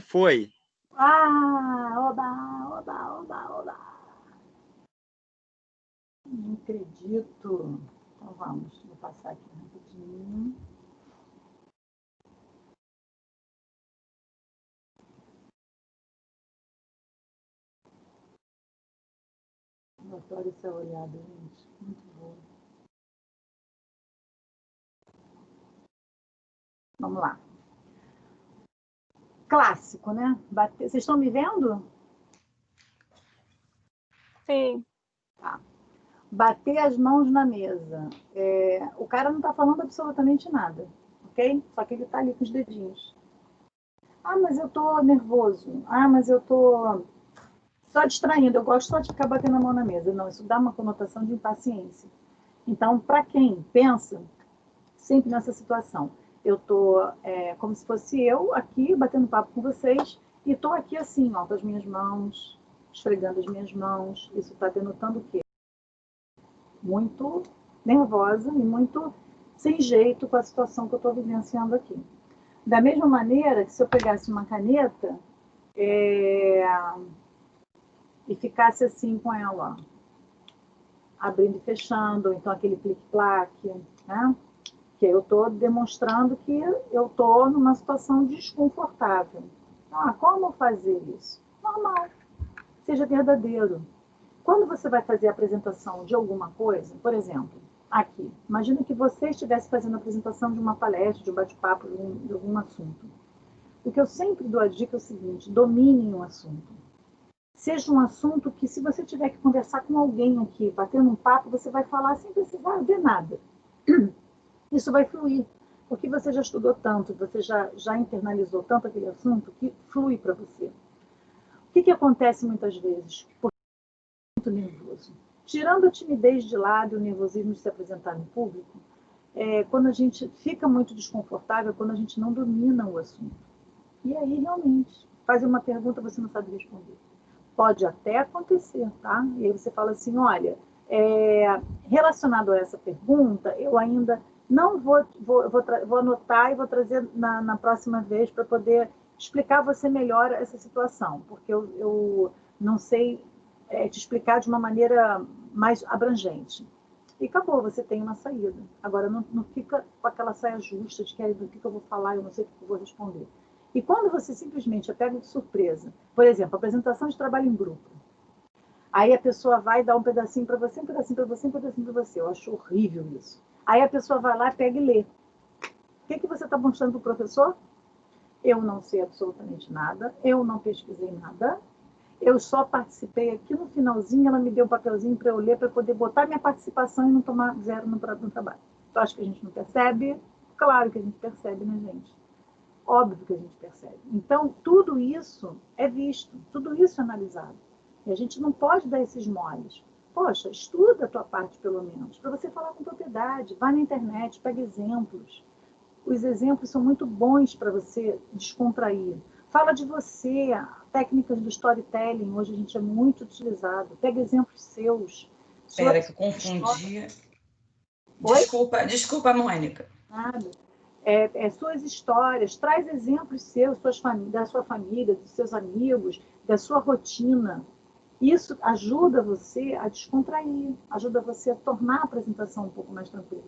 Foi.
Ah, oba. Não acredito. Então vamos, vou passar aqui rapidinho. Adoro essa olhada, gente. Muito boa. Vamos lá. Clássico, né? Vocês estão me vendo?
Sim.
Tá. Bater as mãos na mesa. O cara não está falando absolutamente nada, ok? Só que ele está ali com os dedinhos. Ah, mas eu tô nervoso. Ah, mas eu tô só distraindo. Eu gosto só de ficar batendo a mão na mesa. Não, isso dá uma conotação de impaciência. Então, para quem pensa sempre nessa situação, eu tô como se fosse eu aqui batendo papo com vocês e tô aqui assim, ó, com as minhas mãos, esfregando as minhas mãos. Isso está denotando o quê? Muito nervosa e muito sem jeito com a situação que eu estou vivenciando aqui. Da mesma maneira que se eu pegasse uma caneta e ficasse assim com ela, ó, abrindo e fechando, ou então aquele clique-claque, né? Que eu estou demonstrando que eu estou numa situação desconfortável. Como fazer isso? Normal. Seja verdadeiro. Quando você vai fazer a apresentação de alguma coisa, por exemplo, aqui, imagina que você estivesse fazendo a apresentação de uma palestra, de um bate-papo, de algum assunto. O que eu sempre dou a dica é o seguinte: domine um assunto. Seja um assunto que, se você tiver que conversar com alguém aqui, batendo um papo, você vai falar sem precisar ver nada. Isso vai fluir, porque você já estudou tanto, você já internalizou tanto aquele assunto que flui para você. O que acontece muitas vezes? Porque é muito nervoso. Tirando a timidez de lado e o nervosismo de se apresentar no público, quando a gente fica muito desconfortável, quando a gente não domina o assunto. E aí, realmente, fazer uma pergunta você não sabe responder. Pode até acontecer, tá? E aí você fala assim, olha, relacionado a essa pergunta, eu ainda não vou anotar e vou trazer na próxima vez para poder explicar a você melhor essa situação, porque eu não sei te explicar de uma maneira mais abrangente. E acabou, você tem uma saída. Agora, não fica com aquela saia justa de do que eu vou falar, eu não sei o que eu vou responder. E quando você simplesmente pega de surpresa, por exemplo, apresentação de trabalho em grupo, aí a pessoa vai dar um pedacinho para você, um pedacinho para você, um pedacinho para você. Eu acho horrível isso. Aí a pessoa vai lá, pega e lê. O que você está mostrando para o professor? Eu não sei absolutamente nada, eu não pesquisei nada, eu só participei aqui no finalzinho, ela me deu um papelzinho para eu ler, para poder botar minha participação e não tomar zero no trabalho. Eu acho que a gente não percebe? Claro que a gente percebe, né, gente? Óbvio que a gente percebe. Então, tudo isso é visto, tudo isso é analisado. E a gente não pode dar esses moles. Poxa, estuda a tua parte, pelo menos, para você falar com propriedade. Vai na internet, pega exemplos. Os exemplos são muito bons para você descontrair. Fala de você, técnicas do storytelling, hoje a gente é muito utilizado. Pega exemplos seus.
Espera, que eu confundi. Desculpa, Mônica.
Nada. Suas histórias, traz exemplos seus, da sua família, dos seus amigos, da sua rotina. Isso ajuda você a descontrair, ajuda você a tornar a apresentação um pouco mais tranquila.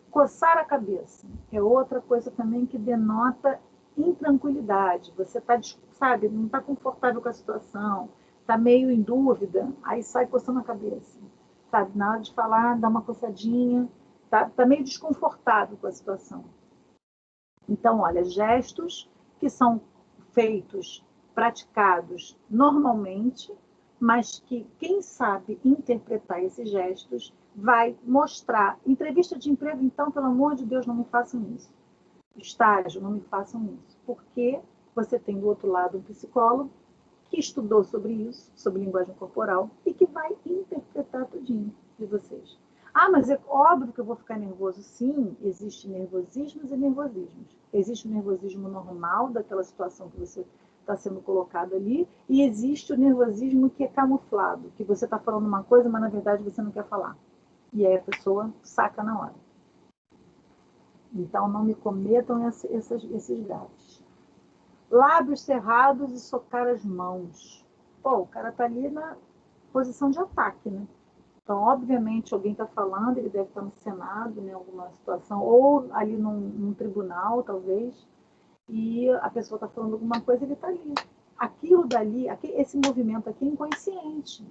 Coçar a cabeça é outra coisa também que denota intranquilidade. Você está, sabe, não está confortável com a situação, está meio em dúvida, aí sai coçando a cabeça. Sabe, na hora de falar, dá uma coçadinha, está meio desconfortável com a situação. Então, olha, gestos que são feitos, praticados normalmente, mas que quem sabe interpretar esses gestos vai mostrar. Entrevista de emprego, então, pelo amor de Deus, não me façam isso. Estágio, não me façam isso. Porque você tem do outro lado um psicólogo que estudou sobre isso, sobre linguagem corporal, e que vai interpretar tudinho de vocês. Mas é óbvio que eu vou ficar nervoso. Sim, existem nervosismos e nervosismos. Existe o nervosismo normal, daquela situação que você está sendo colocado ali, e existe o nervosismo que é camuflado, que você está falando uma coisa, mas na verdade você não quer falar. E aí a pessoa saca na hora. Então não me cometam esses gatos. Lábios cerrados e socar as mãos. O cara está ali na posição de ataque, né? Então, obviamente, alguém está falando, ele deve estar no Senado, em alguma situação, ou ali num tribunal, talvez, e a pessoa está falando alguma coisa, ele está ali. Aquilo dali, esse movimento aqui é inconsciente.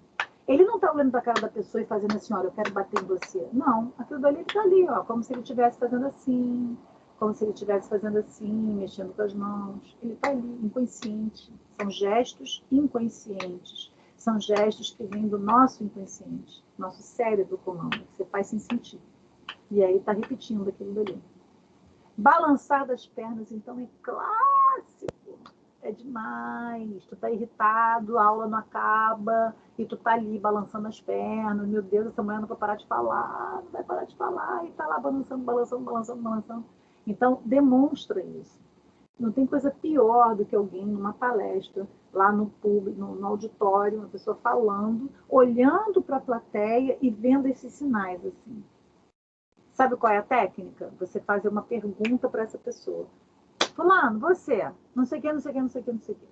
Ele não está olhando para a cara da pessoa e fazendo assim, olha, eu quero bater em você. Não, aquilo dali ele está ali, ó, como se ele estivesse fazendo assim, como se ele estivesse fazendo assim, mexendo com as mãos. Ele está ali, inconsciente. São gestos inconscientes. São gestos que vêm do nosso inconsciente, nosso cérebro comando. Você faz sem sentir. E aí está repetindo aquilo dali. Balançar das pernas, então, é clássico. É demais. Tu tá irritado, a aula não acaba, e tu tá ali balançando as pernas. Meu Deus, essa mulher não vai parar de falar, não vai parar de falar. E tá lá balançando. Então, demonstra isso. Não tem coisa pior do que alguém numa palestra, lá no público, no auditório, uma pessoa falando, olhando para a plateia e vendo esses sinais assim. Sabe qual é a técnica? Você fazer uma pergunta para essa pessoa. Fulano, você, não sei o que, não sei o que, não sei o que, não sei o que.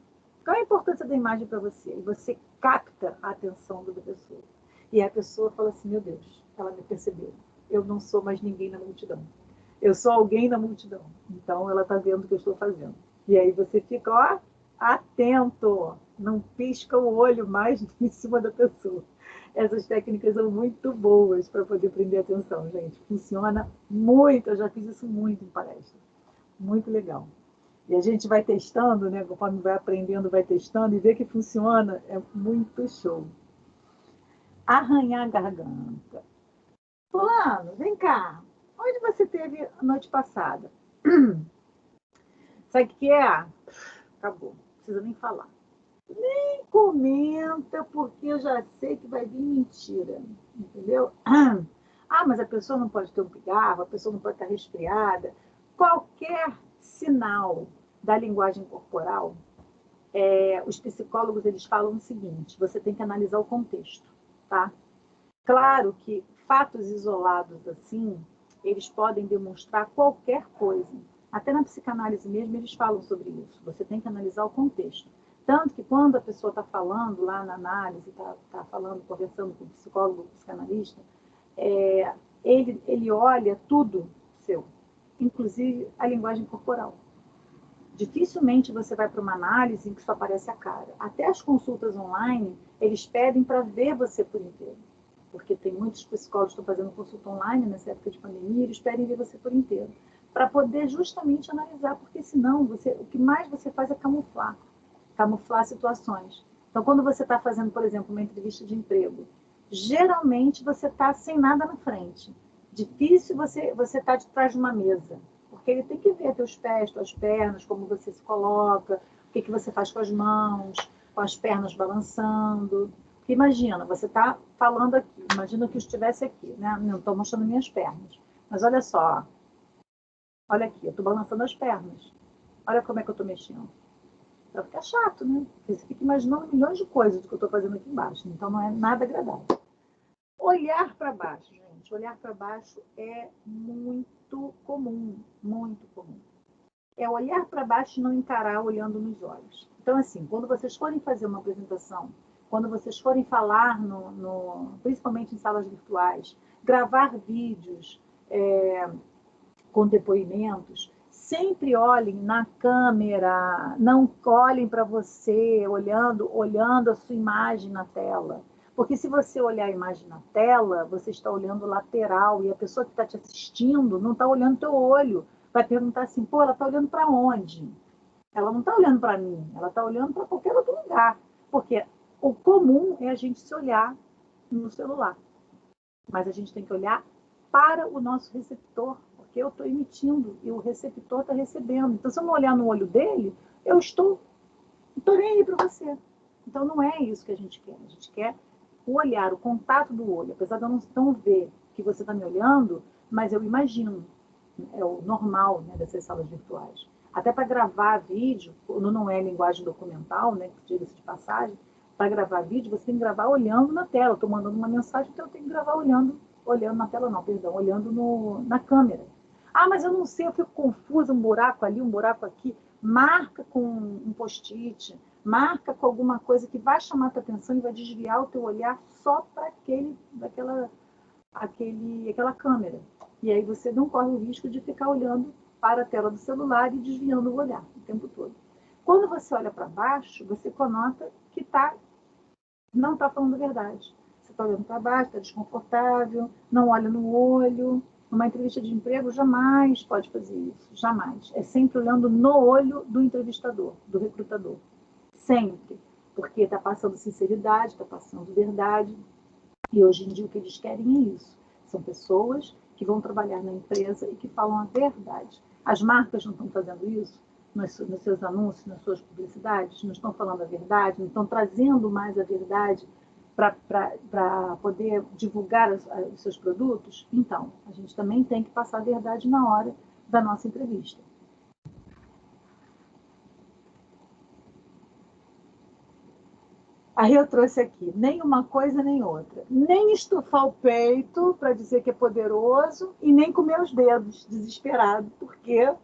Qual é a importância da imagem para você? E você capta a atenção da pessoa. E a pessoa fala assim, meu Deus, ela me percebeu. Eu não sou mais ninguém na multidão. Eu sou alguém na multidão. Então, ela está vendo o que eu estou fazendo. E aí você fica, ó, atento. Não pisca o olho mais em cima da pessoa. Essas técnicas são muito boas para poder prender atenção, gente. Funciona muito. Eu já fiz isso muito em palestra. Muito legal. E a gente vai testando, né? Conforme vai aprendendo, vai testando e vê que funciona. É muito show. Arranhar a garganta. Fulano, vem cá. Onde você esteve a noite passada? Sabe o que é? Acabou. Não precisa nem falar. Nem comenta, porque eu já sei que vai vir mentira. Entendeu? Ah, mas a pessoa não pode ter um pigarro, a pessoa não pode estar resfriada. Qualquer sinal da linguagem corporal, os psicólogos eles falam o seguinte, você tem que analisar o contexto, tá? Claro que fatos isolados assim, eles podem demonstrar qualquer coisa. Até na psicanálise mesmo eles falam sobre isso. Você tem que analisar o contexto. Tanto que quando a pessoa está falando lá na análise, está falando, conversando com o psicólogo, o psicanalista, ele olha tudo seu, inclusive a linguagem corporal. Dificilmente você vai para uma análise em que só aparece a cara. Até as consultas online, eles pedem para ver você por inteiro. Porque tem muitos psicólogos que estão fazendo consulta online nessa época de pandemia, eles pedem ver você por inteiro. Para poder justamente analisar, porque senão o que mais você faz é camuflar situações. Então, quando você está fazendo, por exemplo, uma entrevista de emprego, geralmente você está sem nada na frente. Difícil você estar de trás de uma mesa. Porque ele tem que ver teus pés, tuas pernas, como você se coloca, o que você faz com as mãos, com as pernas balançando. Porque imagina, você está falando aqui, imagina que eu estivesse aqui, né? Não estou mostrando minhas pernas. Mas olha só, olha aqui, eu estou balançando as pernas. Olha como é que eu estou mexendo. Então fica chato, né? Porque você fica imaginando milhões de coisas do que eu estou fazendo aqui embaixo. Então não é nada agradável. Olhar para baixo, gente. Olhar para baixo é muito comum, muito comum. É olhar para baixo e não encarar olhando nos olhos. Então, assim, quando vocês forem fazer uma apresentação, quando vocês forem falar, principalmente em salas virtuais, gravar vídeos com depoimentos, sempre olhem na câmera, não olhem para você, olhando a sua imagem na tela. Porque se você olhar a imagem na tela, você está olhando lateral e a pessoa que está te assistindo não está olhando teu olho. Vai perguntar assim, pô, ela está olhando para onde? Ela não está olhando para mim, ela está olhando para qualquer outro lugar. Porque o comum é a gente se olhar no celular. Mas a gente tem que olhar para o nosso receptor, porque eu estou emitindo e o receptor está recebendo. Então, se eu não olhar no olho dele, eu estou nem aí para você. Então, não é isso que a gente quer. A gente quer o olhar, o contato do olho. Apesar de eu não ver que você está me olhando, mas eu imagino. É o normal, né, dessas salas virtuais. Até para gravar vídeo, quando não é linguagem documental, né, diga-se de passagem, para gravar vídeo, você tem que gravar olhando na tela. Estou mandando uma mensagem, então eu tenho que gravar olhando na tela não, perdão, olhando na câmera. Ah, mas eu não sei, eu fico confusa, um buraco ali, um buraco aqui. Marca com um post-it, marca com alguma coisa que vai chamar a tua atenção e vai desviar o teu olhar só para aquela câmera. E aí você não corre o risco de ficar olhando para a tela do celular e desviando o olhar o tempo todo. Quando você olha para baixo, você conota que não está falando a verdade. Você está olhando para baixo, está desconfortável, não olha no olho. Numa entrevista de emprego, jamais pode fazer isso. Jamais. É sempre olhando no olho do entrevistador, do recrutador. Sempre. Porque está passando sinceridade, está passando verdade. E hoje em dia o que eles querem é isso. São pessoas que vão trabalhar na empresa e que falam a verdade. As marcas não estão fazendo isso nos seus anúncios, nas suas publicidades, não estão falando a verdade, não estão trazendo mais a verdade para poder divulgar os seus produtos. Então, a gente também tem que passar a verdade na hora da nossa entrevista. Aí eu trouxe aqui, nem uma coisa nem outra. Nem estufar o peito para dizer que é poderoso e nem comer os dedos, desesperado, porque,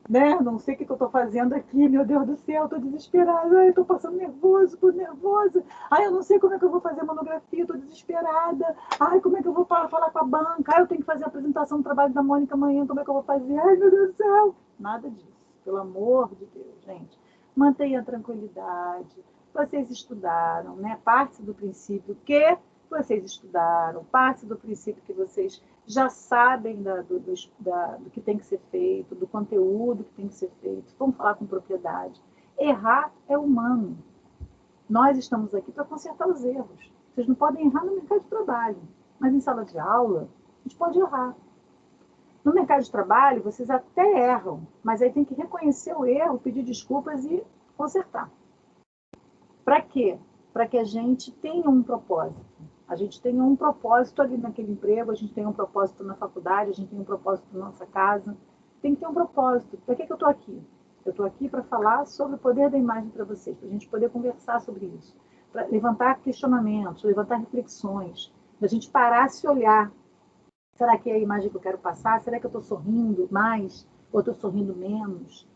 né, não sei o que eu estou fazendo aqui, meu Deus do céu, estou desesperada, ai, estou passando nervoso, estou nervosa, ai, eu não sei como é que eu vou fazer a monografia, estou desesperada, ai, como é que eu vou falar com a banca, ai, eu tenho que fazer a apresentação do trabalho da Mônica amanhã, como é que eu vou fazer, ai, meu Deus do céu. Nada disso, pelo amor de Deus, gente. Mantenha a tranquilidade. Vocês estudaram, né? Parte do princípio que vocês estudaram, parte do princípio que vocês já sabem do que tem que ser feito, do conteúdo que tem que ser feito. Vamos falar com propriedade. Errar é humano. Nós estamos aqui para consertar os erros. Vocês não podem errar no mercado de trabalho, mas em sala de aula, a gente pode errar. No mercado de trabalho, vocês até erram, mas aí tem que reconhecer o erro, pedir desculpas e consertar. Para quê? Para que a gente tenha um propósito. A gente tenha um propósito ali naquele emprego, a gente tem um propósito na faculdade, a gente tem um propósito na nossa casa. Tem que ter um propósito. Para que eu estou aqui? Eu estou aqui para falar sobre o poder da imagem para vocês, para a gente poder conversar sobre isso, para levantar questionamentos, levantar reflexões, para a gente parar, se olhar. Será que é a imagem que eu quero passar? Será que eu estou sorrindo mais ou estou sorrindo menos?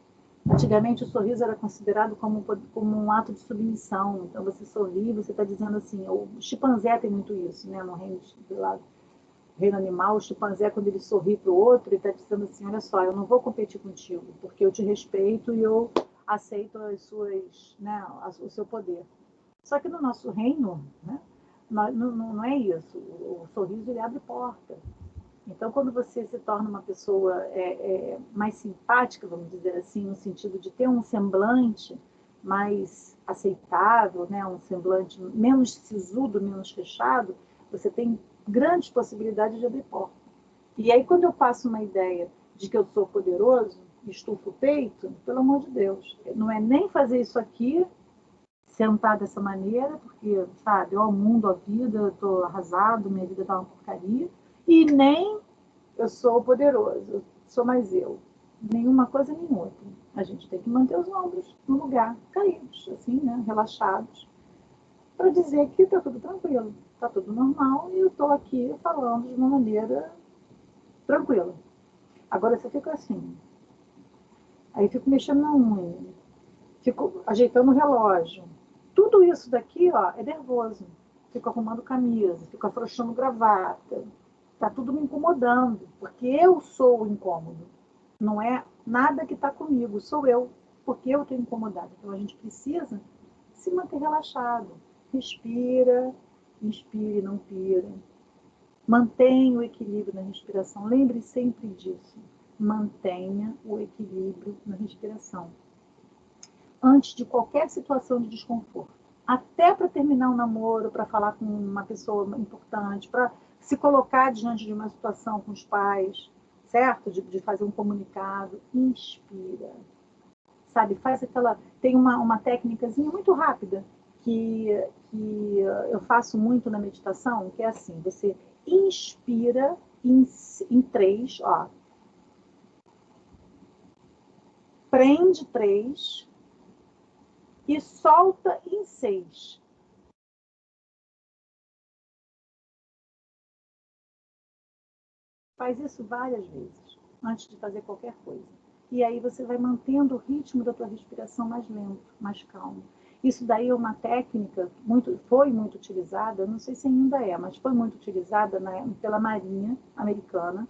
Antigamente, o sorriso era considerado como um ato de submissão. Então, você sorri, você está dizendo assim... O chimpanzé tem muito isso, né? No reino animal, o chimpanzé, quando ele sorri para o outro, ele está dizendo assim, olha só, eu não vou competir contigo, porque eu te respeito e eu aceito as suas, né, o seu poder. Só que no nosso reino, né, não é isso. O sorriso, ele abre porta. Então, quando você se torna uma pessoa mais simpática, vamos dizer assim, no sentido de ter um semblante mais aceitável, né? Um semblante menos sisudo, menos fechado, você tem grandes possibilidades de abrir porta. E aí, quando eu passo uma ideia de que eu sou poderoso, estufo o peito, pelo amor de Deus, não é nem fazer isso aqui, sentar dessa maneira, porque, sabe, ó, o mundo, a vida, eu estou arrasado, minha vida está uma porcaria, e nem eu sou poderoso, sou mais eu. Nenhuma coisa nem outra. A gente tem que manter os ombros no lugar, caídos, assim, né, relaxados, para dizer que está tudo tranquilo, está tudo normal e eu estou aqui falando de uma maneira tranquila. Agora você fica assim, aí fico mexendo na unha, fico ajeitando o relógio. Tudo isso daqui, ó, é nervoso. Fico arrumando camisa, fico afrouxando gravata. Está tudo me incomodando, porque eu sou o incômodo. Não é nada que está comigo, sou eu, porque eu estou incomodada. Então a gente precisa se manter relaxado. Respira, inspire, não pira. Mantenha o equilíbrio na respiração. Lembre sempre disso. Mantenha o equilíbrio na respiração. Antes de qualquer situação de desconforto. Até para terminar um namoro, para falar com uma pessoa importante, para se colocar diante de uma situação com os pais, certo? De fazer um comunicado. Inspira. Sabe, faz aquela... Tem uma técnicazinha muito rápida que eu faço muito na meditação, que é assim, você inspira em 3, ó. Prende 3 e solta em 6. Faz isso várias vezes, antes de fazer qualquer coisa. E aí você vai mantendo o ritmo da tua respiração mais lento, mais calmo. Isso daí é uma técnica, foi muito utilizada, não sei se ainda é, mas foi muito utilizada pela Marinha Americana,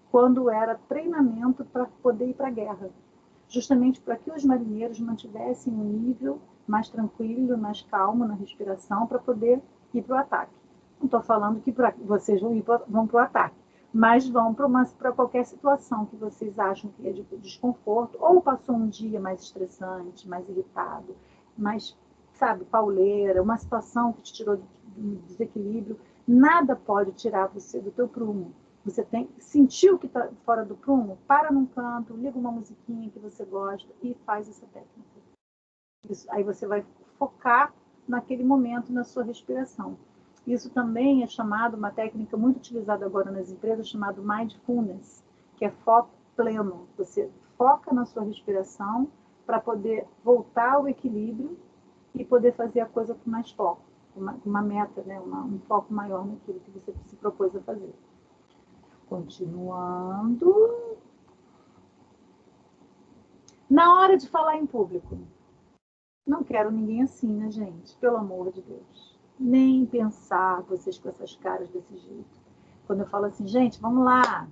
quando era treinamento para poder ir para a guerra. Justamente para que os marinheiros mantivessem um nível mais tranquilo, mais calmo na respiração, para poder ir para o ataque. Não estou falando que vocês vão para o ataque, mas vão para qualquer situação que vocês acham que é de desconforto, ou passou um dia mais estressante, mais irritado, mais, sabe, pauleira, uma situação que te tirou do desequilíbrio. Nada pode tirar você do teu prumo. Você sentiu que está fora do prumo? Para num canto, liga uma musiquinha que você gosta e faz essa técnica. Aí você vai focar naquele momento na sua respiração. Isso também é chamado, uma técnica muito utilizada agora nas empresas, chamado mindfulness, que é foco pleno. Você foca na sua respiração para poder voltar ao equilíbrio e poder fazer a coisa com mais foco. uma meta, né? Um foco maior naquilo que você se propôs a fazer. Continuando. Na hora de falar em público, não quero ninguém assim, né, gente? Pelo amor de Deus. Nem pensar vocês com essas caras desse jeito. Quando eu falo assim, gente, vamos lá,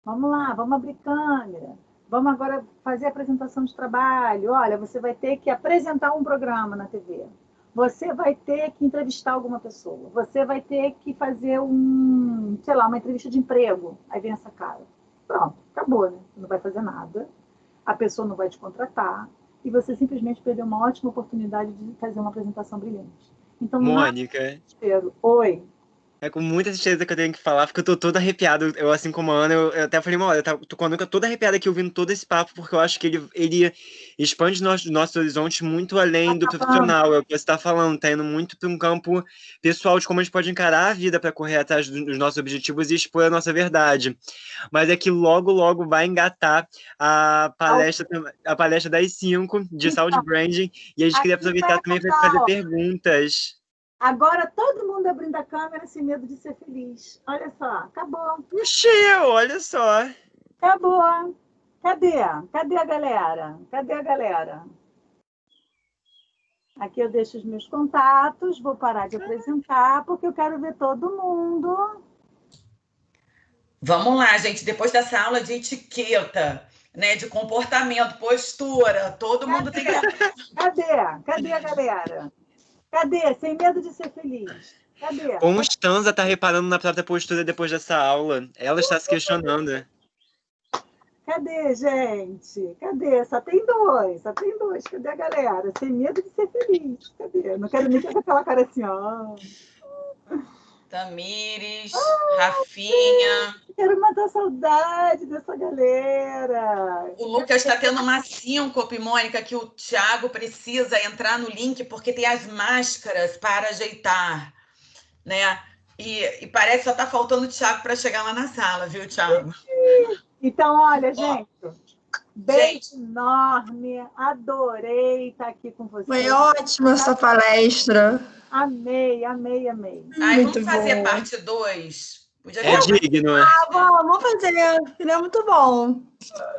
vamos abrir câmera, vamos agora fazer a apresentação de trabalho. Olha, você vai ter que apresentar um programa na TV. Você vai ter que entrevistar alguma pessoa. Você vai ter que fazer uma entrevista de emprego. Aí vem essa cara. Pronto, acabou, né? Você não vai fazer nada. A pessoa não vai te contratar. E você simplesmente perdeu uma ótima oportunidade de fazer uma apresentação brilhante. Então,
Mônica,
espero. Oi.
é com muita tristeza que eu tenho que falar, porque eu tô todo arrepiado. Eu, assim como a Ana, eu até falei, olha, tô com a nuca toda arrepiada aqui ouvindo todo esse papo, porque eu acho que ele expande nosso horizonte muito além do profissional. É o que você tá falando, tá indo muito para um campo pessoal de como a gente pode encarar a vida para correr atrás dos nossos objetivos e expor a nossa verdade. Mas é que logo, logo vai engatar a palestra das 5 de Saúde Branding, e a gente queria aproveitar também para fazer perguntas.
Agora todo mundo abrindo a câmera sem medo de ser feliz. Olha só, acabou.
Puxa, olha só.
Acabou. Cadê? Cadê a galera? Cadê a galera? Aqui eu deixo os meus contatos, vou parar de apresentar, porque eu quero ver todo mundo.
Vamos lá, gente. Depois dessa aula de etiqueta, né, de comportamento, postura, todo mundo tem que...
Cadê a galera? Cadê? Sem medo de ser feliz. Cadê?
Constanza tá reparando na própria postura depois dessa aula. Ela está se questionando.
Cadê, gente? Cadê? Só tem dois. Cadê a galera? Sem medo de ser feliz. Cadê? Não quero nem fazer aquela cara assim, ó.
Tamires, Rafinha.
Quero matar a saudade dessa galera.
O Lucas está tendo uma síncope, Mônica, que o Thiago precisa entrar no link porque tem as máscaras para ajeitar, né? E parece que só está faltando o Thiago para chegar lá na sala, viu, Thiago?
Então, olha, gente, beijo enorme. Adorei estar aqui com vocês.
Foi ótima essa palestra.
Amei.
Vamos fazer parte 2?
É digno.
Vamos fazer. Ele é muito bom.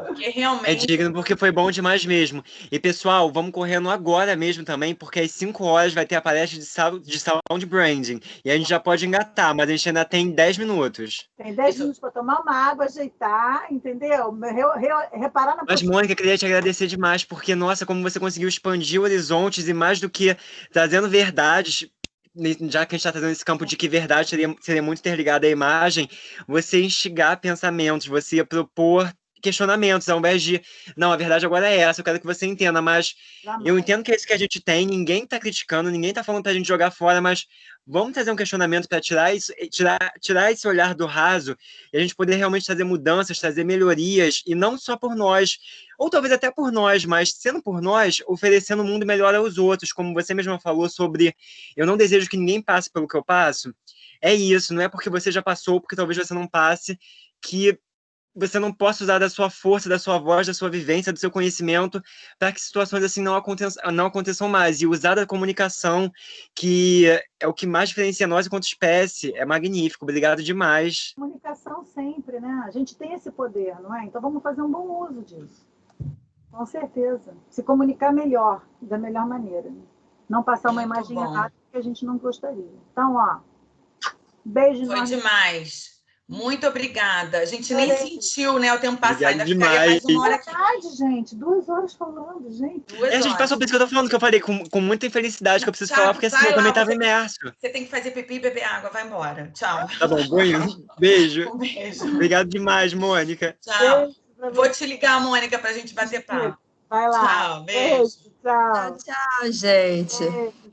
Porque realmente...
É digno porque foi bom demais mesmo. E, pessoal, vamos correndo agora mesmo também, porque às 5 horas vai ter a palestra de Sound Branding. E a gente já pode engatar, mas a gente ainda tem 10 minutos.
Tem 10 minutos para tomar uma água, ajeitar, entendeu? Reparar na
Mas, Mônica, eu queria te agradecer demais, porque, nossa, como você conseguiu expandir horizontes e mais do que trazendo verdades, já que a gente está trazendo esse campo de que verdade seria muito interligada à imagem, você instigar pensamentos, você propor questionamentos, ao invés de, não, a verdade agora é essa, eu quero que você entenda, mas eu entendo que é isso que a gente tem, ninguém está criticando, ninguém está falando para a gente jogar fora, mas vamos trazer um questionamento para tirar esse olhar do raso e a gente poder realmente trazer mudanças, trazer melhorias, e não só por nós, ou talvez até por nós, mas sendo por nós, oferecendo um mundo melhor aos outros, como você mesma falou sobre eu não desejo que ninguém passe pelo que eu passo. É isso, não é porque você já passou, porque talvez você não passe, que você não possa usar da sua força, da sua voz, da sua vivência, do seu conhecimento, para que situações assim não aconteçam mais. E usar da comunicação, que é o que mais diferencia nós enquanto espécie, é magnífico. Obrigado demais.
Comunicação sempre, né? A gente tem esse poder, não é? Então vamos fazer um bom uso disso. Com certeza. Se comunicar melhor, da melhor maneira. Né? Não passar uma imagem errada que a gente não gostaria. Então, ó, beijo.
Foi demais. Muito obrigada. A gente nem sentiu, né, o tempo passar. Ainda
ficaria
mais uma hora aqui.
Gente, 2 horas falando, gente.
A gente passou por isso que eu tô falando, que eu falei com muita infelicidade, que eu preciso falar, porque assim, eu também estava imerso.
Você tem que fazer pipi e beber água. Vai embora. Tchau.
Tá bom, beijo.
Um beijo.
Obrigado demais, Mônica.
Tchau. Vou te ligar, Mônica, pra gente bater papo.
Vai lá.
Tchau, beijo.
Tchau,
Tchau, gente.
Beijo.